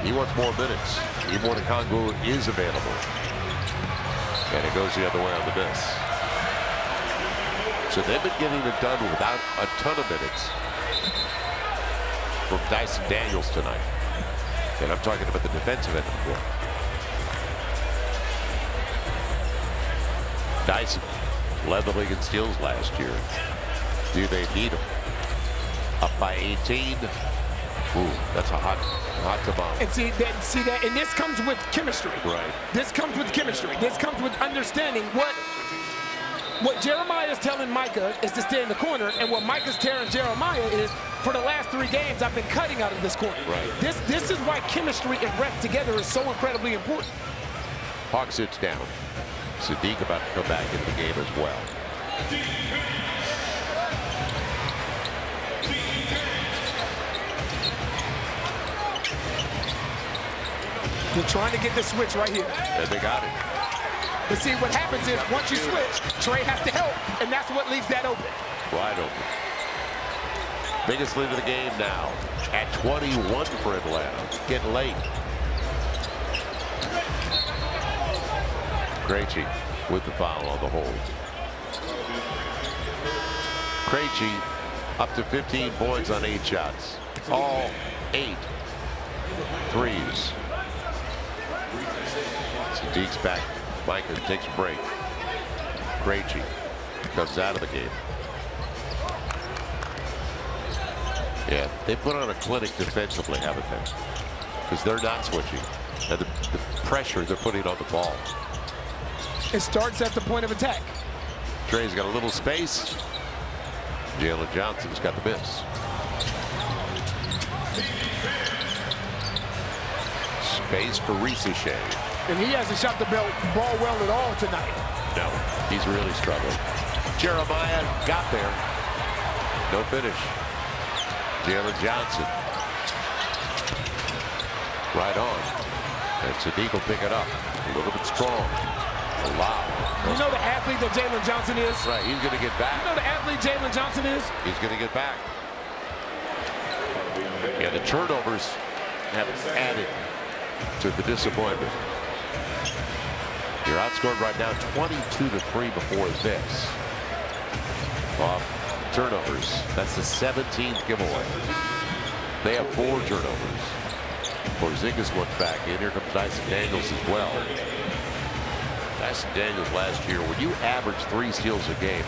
He wants more minutes. Iwuana Okongwu is available. And it goes the other way on the miss. So they've been getting it done without a ton of minutes. from Dyson Daniels tonight. And I'm talking about the defensive end of the floor. Dyson led the league in steals last year. Do they need him? Up by 18. Ooh, that's a hot tomorrow. And see that, and this comes with chemistry. Right. This comes with chemistry. This comes with understanding what Jeremiah is telling Micah is to stay in the corner, and what Micah's telling Jeremiah is, for the last 3 games, I've been cutting out of this corner. Right. This is why chemistry and rep together is so incredibly important. Hawk sits down. Sadiq about to come back into the game as well. You're trying to get the switch right here. And they got it. But see, what happens is once you switch, Trey has to help, and that's what leaves that open. Wide open. Biggest lead of the game now at 21 for Atlanta. Getting late. Krejci with the foul on the hold. Krejci up to 15 points on 8 shots. All 8 threes. Sadiq's back. Micah takes a break. Krejci comes out of the game. Yeah, they put on a clinic defensively, haven't they? Because they're not switching. And the pressure they're putting on the ball. It starts at the point of attack. Trey's got a little space. Jalen Johnson's got the miss. Space for Ricochet. And he hasn't shot the ball well at all tonight. No, he's really struggling. Jeremiah got there. No finish. Jalen Johnson. Right on. And Sadiq will pick it up. A little bit strong. Wow. You know the athlete that Jalen Johnson is? Right, he's going to get back. You know the athlete Jalen Johnson is? He's going to get back. Yeah, the turnovers have added to the disappointment. You're outscored right now 22-3 before this. Off turnovers. That's the 17th giveaway. They have 4 turnovers. Porzingis went back in. Here comes Dyson Daniels as well. Dyson Daniels last year, when you average 3 steals a game,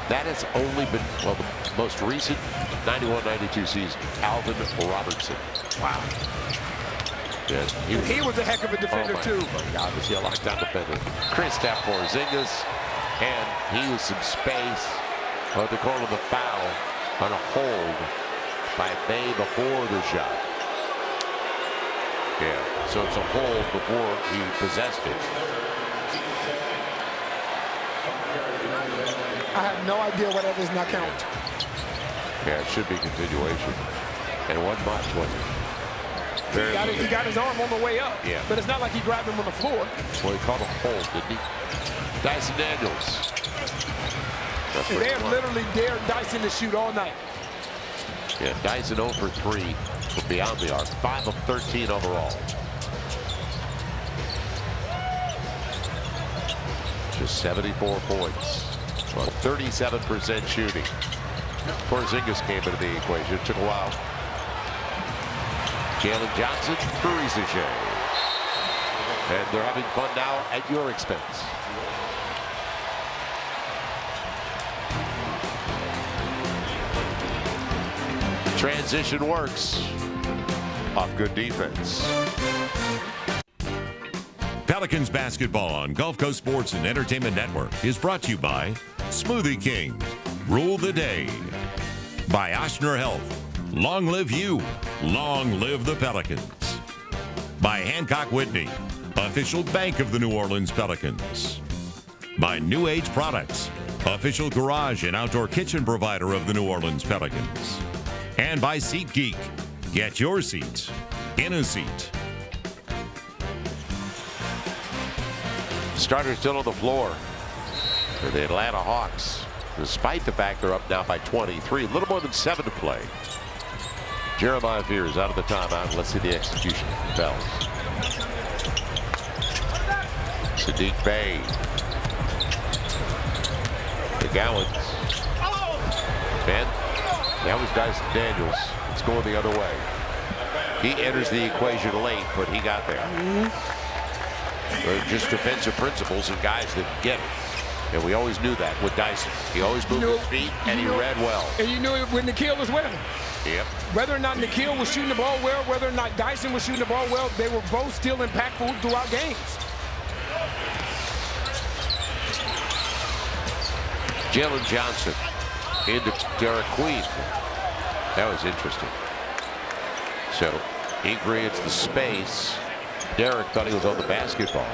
that has only been, well, the most recent 91-92 season, Alvin Robertson. Wow. Yes, he was a heck of a defender, too. Oh, my God, was he a lockdown defender? Kristaps Porzingis, and he was some space. But they called him a foul on a hold by Bay before the shot. Yeah, so it's a hold before he possessed it. I have no idea why that does not count. Yeah, it should be continuation. And it wasn't much, was it? He got his arm on the way up. Yeah. But it's not like he grabbed him on the floor. Well, he called a hold, didn't he? Dyson Daniels. And they have literally dared Dyson to shoot all night. Yeah, Dyson 0 for 3 from beyond the arc. 5 of 13 overall. Just 74 points on 37% shooting. Porzingis came into the equation. It took a while. Jalen Johnson for Ricochet. And they're having fun now at your expense. Transition works off good defense. Pelicans basketball on Gulf Coast Sports and Entertainment Network is brought to you by Smoothie King, Rule the Day, by Oshner Health, Long live you, long live the Pelicans, by Hancock Whitney, official bank of the New Orleans Pelicans, by New Age Products, official garage and outdoor kitchen provider of the New Orleans Pelicans, and by SeatGeek. Get your seat in a seat. Starters still on the floor for the Atlanta Hawks, despite the fact they're up now by 23, a little more than 7 to play. Jeremiah Fears out of the timeout. Let's see the execution from the Pels. Sadiq Bey. The Gallons. And that was Dyson Daniels. It's going the other way. He enters the equation late, but he got there. Just defensive principles and guys that get it. And we always knew that with Dyson. He always moved his feet, and he read well. And you knew it when Nikhil was with him. Yep. Whether or not Nikhil was shooting the ball well, whether or not Dyson was shooting the ball well, they were both still impactful throughout games. Jalen Johnson into Derek Queen. That was interesting. So he creates the space. Derek thought he was on the basketball.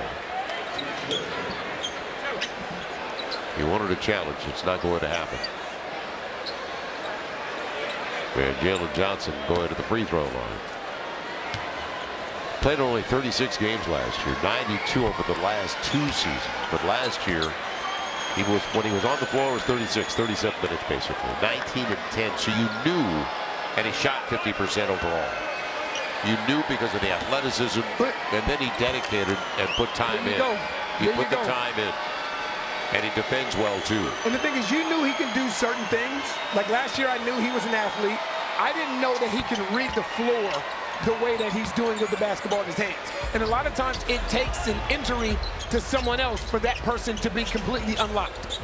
He wanted a challenge. It's not going to happen. And Jalen Johnson going to the free throw line. Played only 36 games last year, 92 over the last 2 seasons. But last year, when he was on the floor, it was 36, 37 minutes basically. 19 and 10. So you knew, and he shot 50% overall. You knew because of the athleticism, and then he dedicated and put time in. He put the time in. And he defends well, too. And the thing is, you knew he can do certain things. Like last year, I knew he was an athlete. I didn't know that he can read the floor the way that he's doing with the basketball in his hands. And a lot of times, it takes an injury to someone else for that person to be completely unlocked.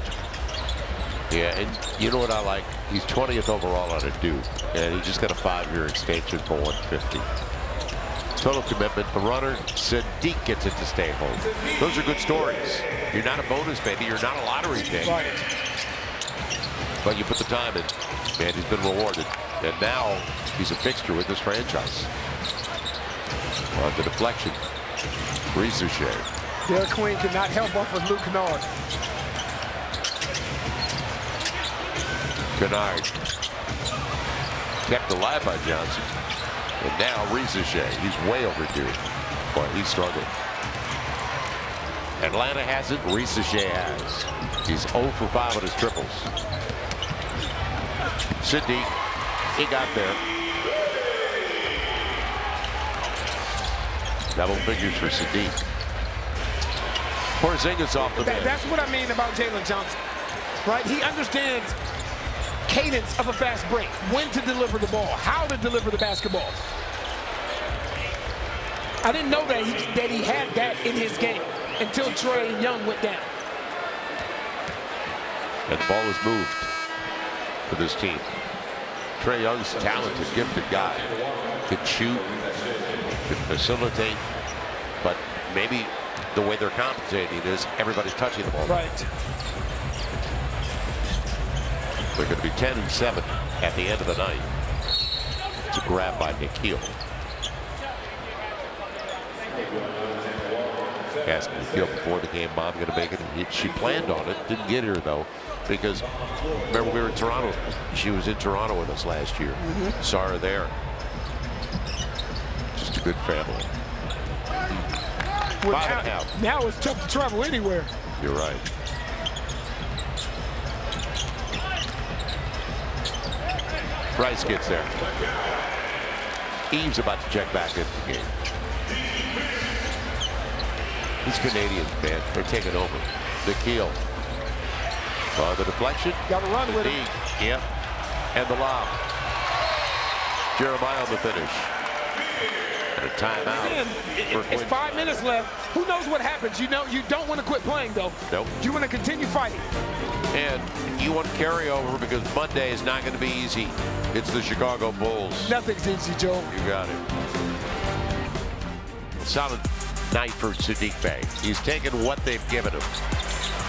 Yeah, and you know what I like? He's 20th overall out of Duke, and he just got a 5-year extension for $150. Total commitment. The runner, Sadiq, gets it to stay home. Those are good stories. You're not a bonus baby. You're not a lottery pick. Right. But you put the time in, and he's been rewarded. And now he's a fixture with this franchise. The deflection. Ricochet. Derek Queen could not help off of Luke Kennard. Kennard. Kept alive by Johnson. And now Ricochet. He's way overdue. Boy, he's struggling. Atlanta hasn't. Ricochet has. He's 0 for 5 on his triples. Sadiq. He got there. Double figures for Sadiq. Porzingis off the bench. That's what I mean about Jalen Johnson, right? He understands cadence of a fast break, when to deliver the ball, how to deliver the basketball. I didn't know that he had that in his game until Trae Young went down. And the ball is moved for this team. Trae Young's a talented, gifted guy. Can shoot, can facilitate, but maybe the way they're compensating is everybody's touching the ball. Right. They're going to be 10 and 7 at the end of the night. It's a grab by Nikhil. Asked Nikhil before the game, Mom going to make it. She planned on it, didn't get here though, because remember we were in Toronto. She was in Toronto with us last year. Saw her there. Just a good family. Well, now it's tough to travel anywhere. You're right. Bryce gets there. Eve's about to check back into the game. These Canadians, man, they're taking over. Nikhil. The deflection. Got to run with it. Yep. And the lob. Jeremiah on the finish. And a timeout. It's 5 minutes left. Who knows what happens? You know, you don't want to quit playing, though. Nope. You want to continue fighting. And you want to carry over because Monday is not going to be easy. It's the Chicago Bulls. Nothing's easy, Joe. You got it. Solid night for Sadiq Bey. He's taken what they've given him.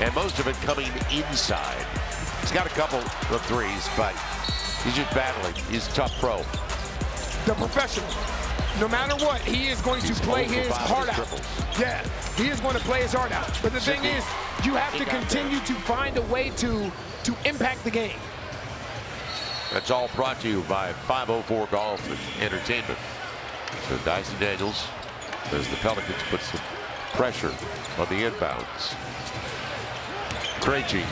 And most of it coming inside. He's got a couple of threes, but he's just battling. He's a tough pro. The professional. No matter what, he is going to play his heart out. Yeah, he is going to play his heart out. But the thing is, you have to continue to find a way to impact the game. That's all brought to you by 504 Golf and Entertainment. So Dyson Daniels, as the Pelicans put some pressure on the inbounds. Krejci,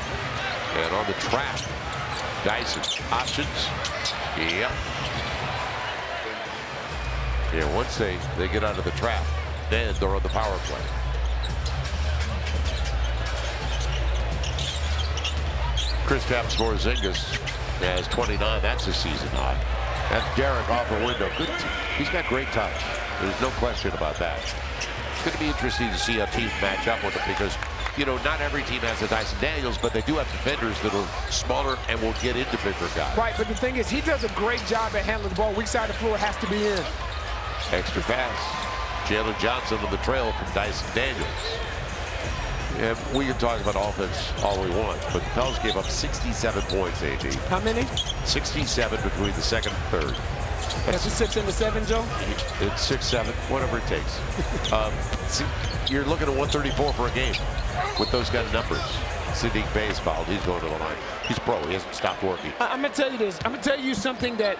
and on the trap, Dyson. Options. Yep. Yeah, once they get out of the trap, then they're on the power play. Kristaps Porzingis has 29. That's a season high. That's Derek off the window. Good. He's got great touch. There's no question about that. It's going to be interesting to see how teams match up with him because, you know, not every team has a Dyson Daniels, but they do have defenders that are smaller and will get into bigger guys. Right, but the thing is, he does a great job at handling the ball. Weak side of the floor has to be in. Extra pass. Jalen Johnson on the trail from Dyson Daniels. And we can talk about offense all we want, but the Pels gave up 67 points, AD. How many? 67 between the second and third. That's a 6 and a 7, Joe? It's 6, 7, whatever it takes. You're looking at 134 for a game with those kind of numbers. Sadiq Bey's fouled. He's going to the line. He's pro. He hasn't stopped working. I'm going to tell you this. I'm going to tell you something that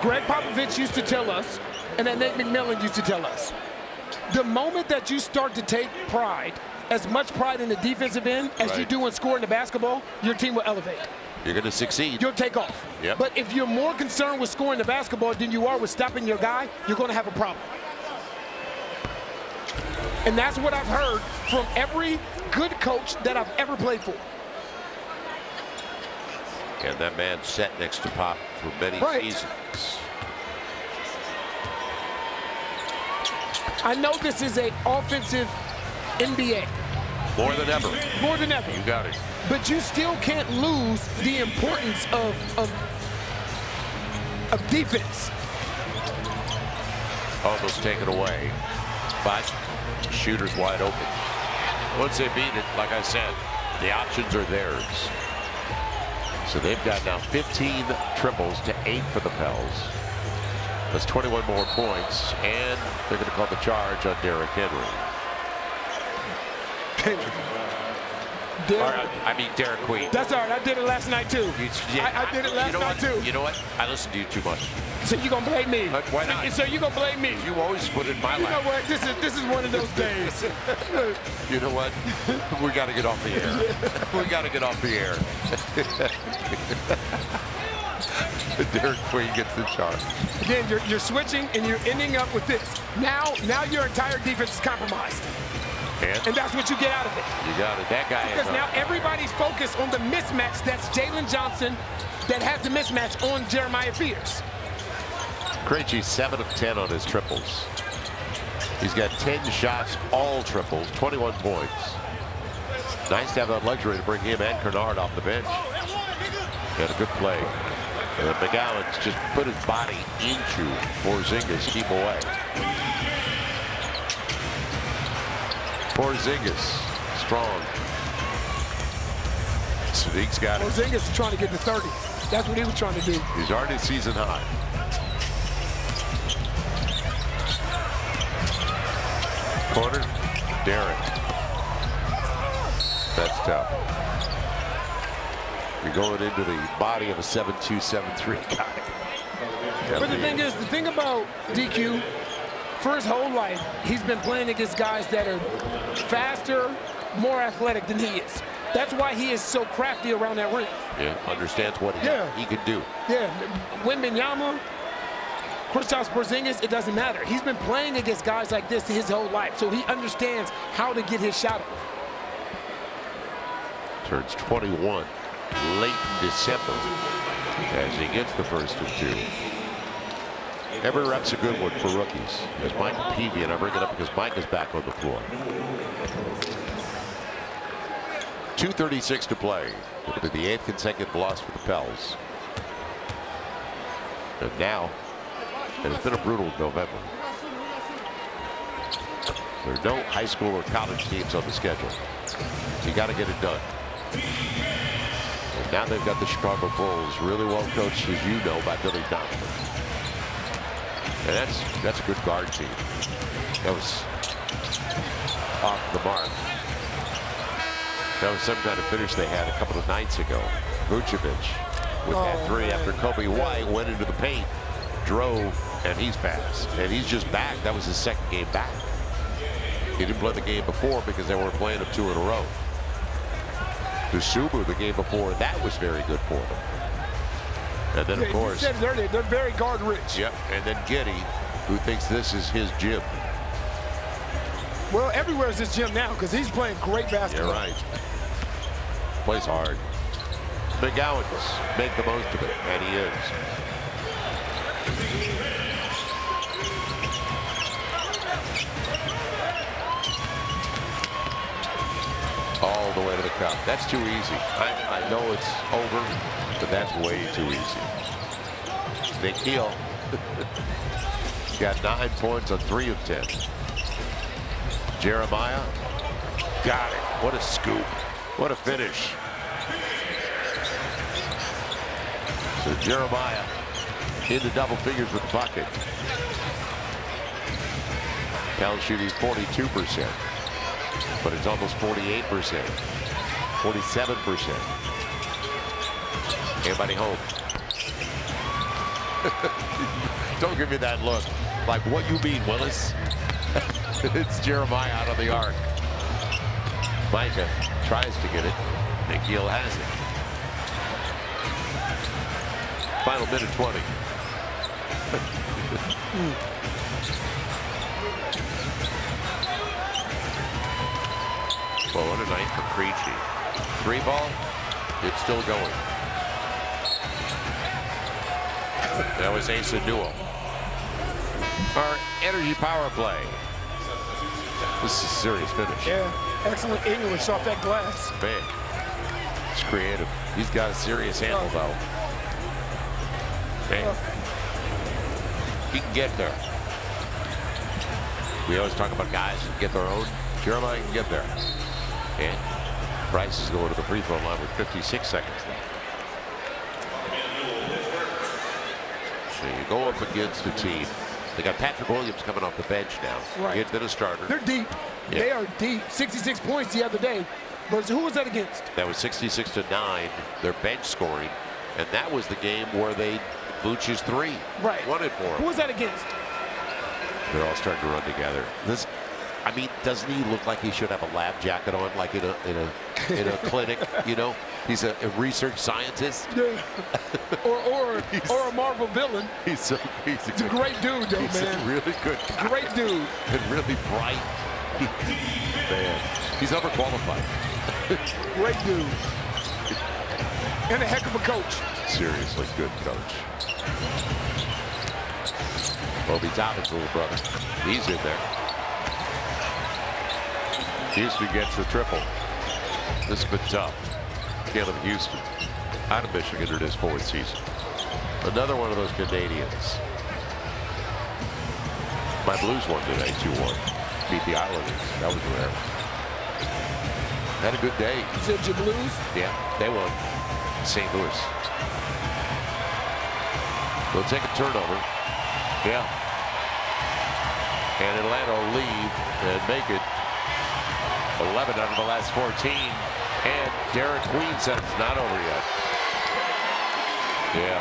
Greg Popovich used to tell us and that Nate McMillan used to tell us. The moment that you start to take pride, as much pride in the defensive end as you do in scoring the basketball, your team will elevate. You're going to succeed. You'll take off. Yep. But if you're more concerned with scoring the basketball than you are with stopping your guy, you're going to have a problem. And that's what I've heard from every good coach that I've ever played for. And that man sat next to Pop for many seasons. I know this is an offensive NBA. More than ever. More than ever. You got it. But you still can't lose the importance of defense. Almost taken away, but shooter's wide open. Once they beat it, like I said, the options are theirs. So they've got now 15 triples to 8 for the Pels. That's 21 more points, and they're going to call the charge on Derrick Henry. Derek Queen. That's all right. I did it last night too. I did it last night too. You know what? I listened to you too much. So you gonna blame me? Why not? So you gonna blame me? You always put it in my lap. You know what? This is one of those days. You know what? We got to get off the air. We got to get off the air. Derek Queen gets the charge. Again, you're switching and you're ending up with this. Now your entire defense is compromised. And that's what you get out of it. You got it. That guy because now everybody's focused on the mismatch. That's Jalen Johnson that has the mismatch on Jeremiah Fears. Krejci 7 of 10 on his triples. He's got 10 shots, all triples, 21 points. Nice to have that luxury to bring him and Kennard off the bench. Got a good play. And McGowan's just put his body into Porzingis, keep away. Porzingis, strong. Sadiq's got it. Porzingis is trying to get to 30. That's what he was trying to do. He's already season high. Corner, Derrick. That's tough. You're going into the body of a 7'2", 7'3" guy. But the thing about DQ, for his whole life, he's been playing against guys that are faster, more athletic than he is. That's why he is so crafty around that rim. Yeah, understands what he can do. Yeah, Wembanyama, Kristaps Porzingis, it doesn't matter. He's been playing against guys like this his whole life, so he understands how to get his shot off. Turns 21 late in December as he gets the first of 2. Every rep's a good one for rookies. There's Mike Peavy, and I bring it up because Mike is back on the floor. 2:36 to play. It'll be the 8th consecutive loss for the Pels. And now, it has been a brutal November. There are no high school or college teams on the schedule. So you got to get it done. And now they've got the Chicago Bulls, really well coached, as you know, by Billy Donovan. And that's a good guard team. That was off the mark. That was some kind of finish they had a couple of nights ago. Vucevic with that 3 after Kobe White went into the paint, drove, and he's passed. And he's just back. That was his second game back. He didn't play the game before because they weren't playing him 2 in a row. Subu the game before, that was very good for them. And then, of course, you said it, they're very guard rich. Yep, and then Giddey, who thinks this is his gym. Well, everywhere is his gym now because he's playing great basketball. You're right. Plays hard. McGowan's make the most of it, and he is. All the way to the cup. That's too easy. I know it's over, but that's way too easy. Nikhil got 9 points on 3 of 10. Jeremiah got it. What a scoop. What a finish. So Jeremiah into double figures with the bucket. Now shooting 42%, but it's almost 48%, 47%. Anybody home? Don't give me that look. Like, what you mean, Willis? It's Jeremiah out of the arc. Micah tries to get it. Nikhil has it. Final minute 20. Well, what a night for Creechy. 3 ball, it's still going. That was Asa Newell. Our energy power play. This is a serious finish. Yeah, excellent English off that glass. Man, it's creative. He's got a serious handle, though. Man, he can get there. We always talk about guys who get their own. Jeremiah can get there. And Bryce is going to the free throw line with 56 seconds left. So you go up against a team. They got Patrick Williams coming off the bench now. Right. He had been a starter. They're deep. Yeah. They are deep. 66 points the other day. But who was that against? That was 66-9. Their bench scoring. And that was the game where they Vooch's 3. Right. Won it for him. Who was that against? They're all starting to run together. This, I mean, doesn't he look like he should have a lab jacket on, like in a clinic? You know, he's a research scientist. Yeah. or a Marvel villain. He's a great dude, though, he's man. a really good guy. Great dude. And really bright. Man, he's overqualified. Great dude. And a heck of a coach. Seriously good coach. Obi Toppin's little brother. He's in there. Houston gets the triple. This has been tough. Caleb Houston out of Michigan in his 4th season. Another one of those Canadians. My Blues won today, 2-1. Beat the Islanders. That was rare. Had a good day. You said your Blues? Yeah, they won. St. Louis. They'll take a turnover. Yeah. And Atlanta will leave and make it 11 out of the last 14. And Derek Queen said it's not over yet. Yeah.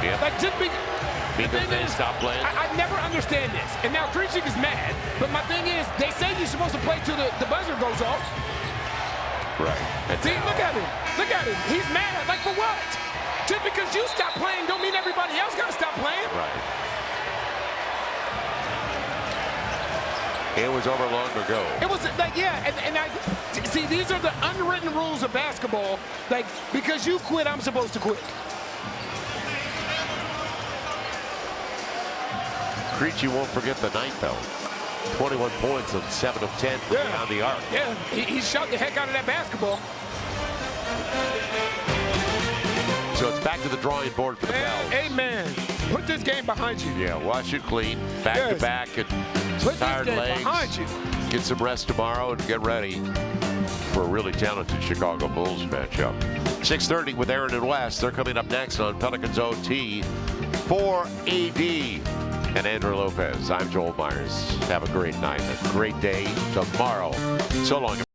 Yeah. Like, just because they stopped playing. I never understand this. And now Creechy is mad. But my thing is, they say you're supposed to play till the buzzer goes off. Right. See, look at him. Look at him. He's mad. Like, for what? Just because you stop playing don't mean everybody else got to stop playing. Right. It was over long ago. It was like, yeah, and I see, these are the unwritten rules of basketball. Like, because you quit, I'm supposed to quit. Creechy won't forget the night, though. 21 points on 7 of 10 from beyond the arc. Yeah, he shot the heck out of that basketball. So it's back to the drawing board for the Pels. Amen. Put this game behind you. Yeah, wash it clean. Back to back and Put tired this game legs. behind you. Get some rest tomorrow and get ready for a really talented Chicago Bulls matchup. 6:30 with Aaron and Wes. They're coming up next on Pelicans OT for AD and Andrew Lopez. I'm Joel Myers. Have a great night, a great day tomorrow. So long.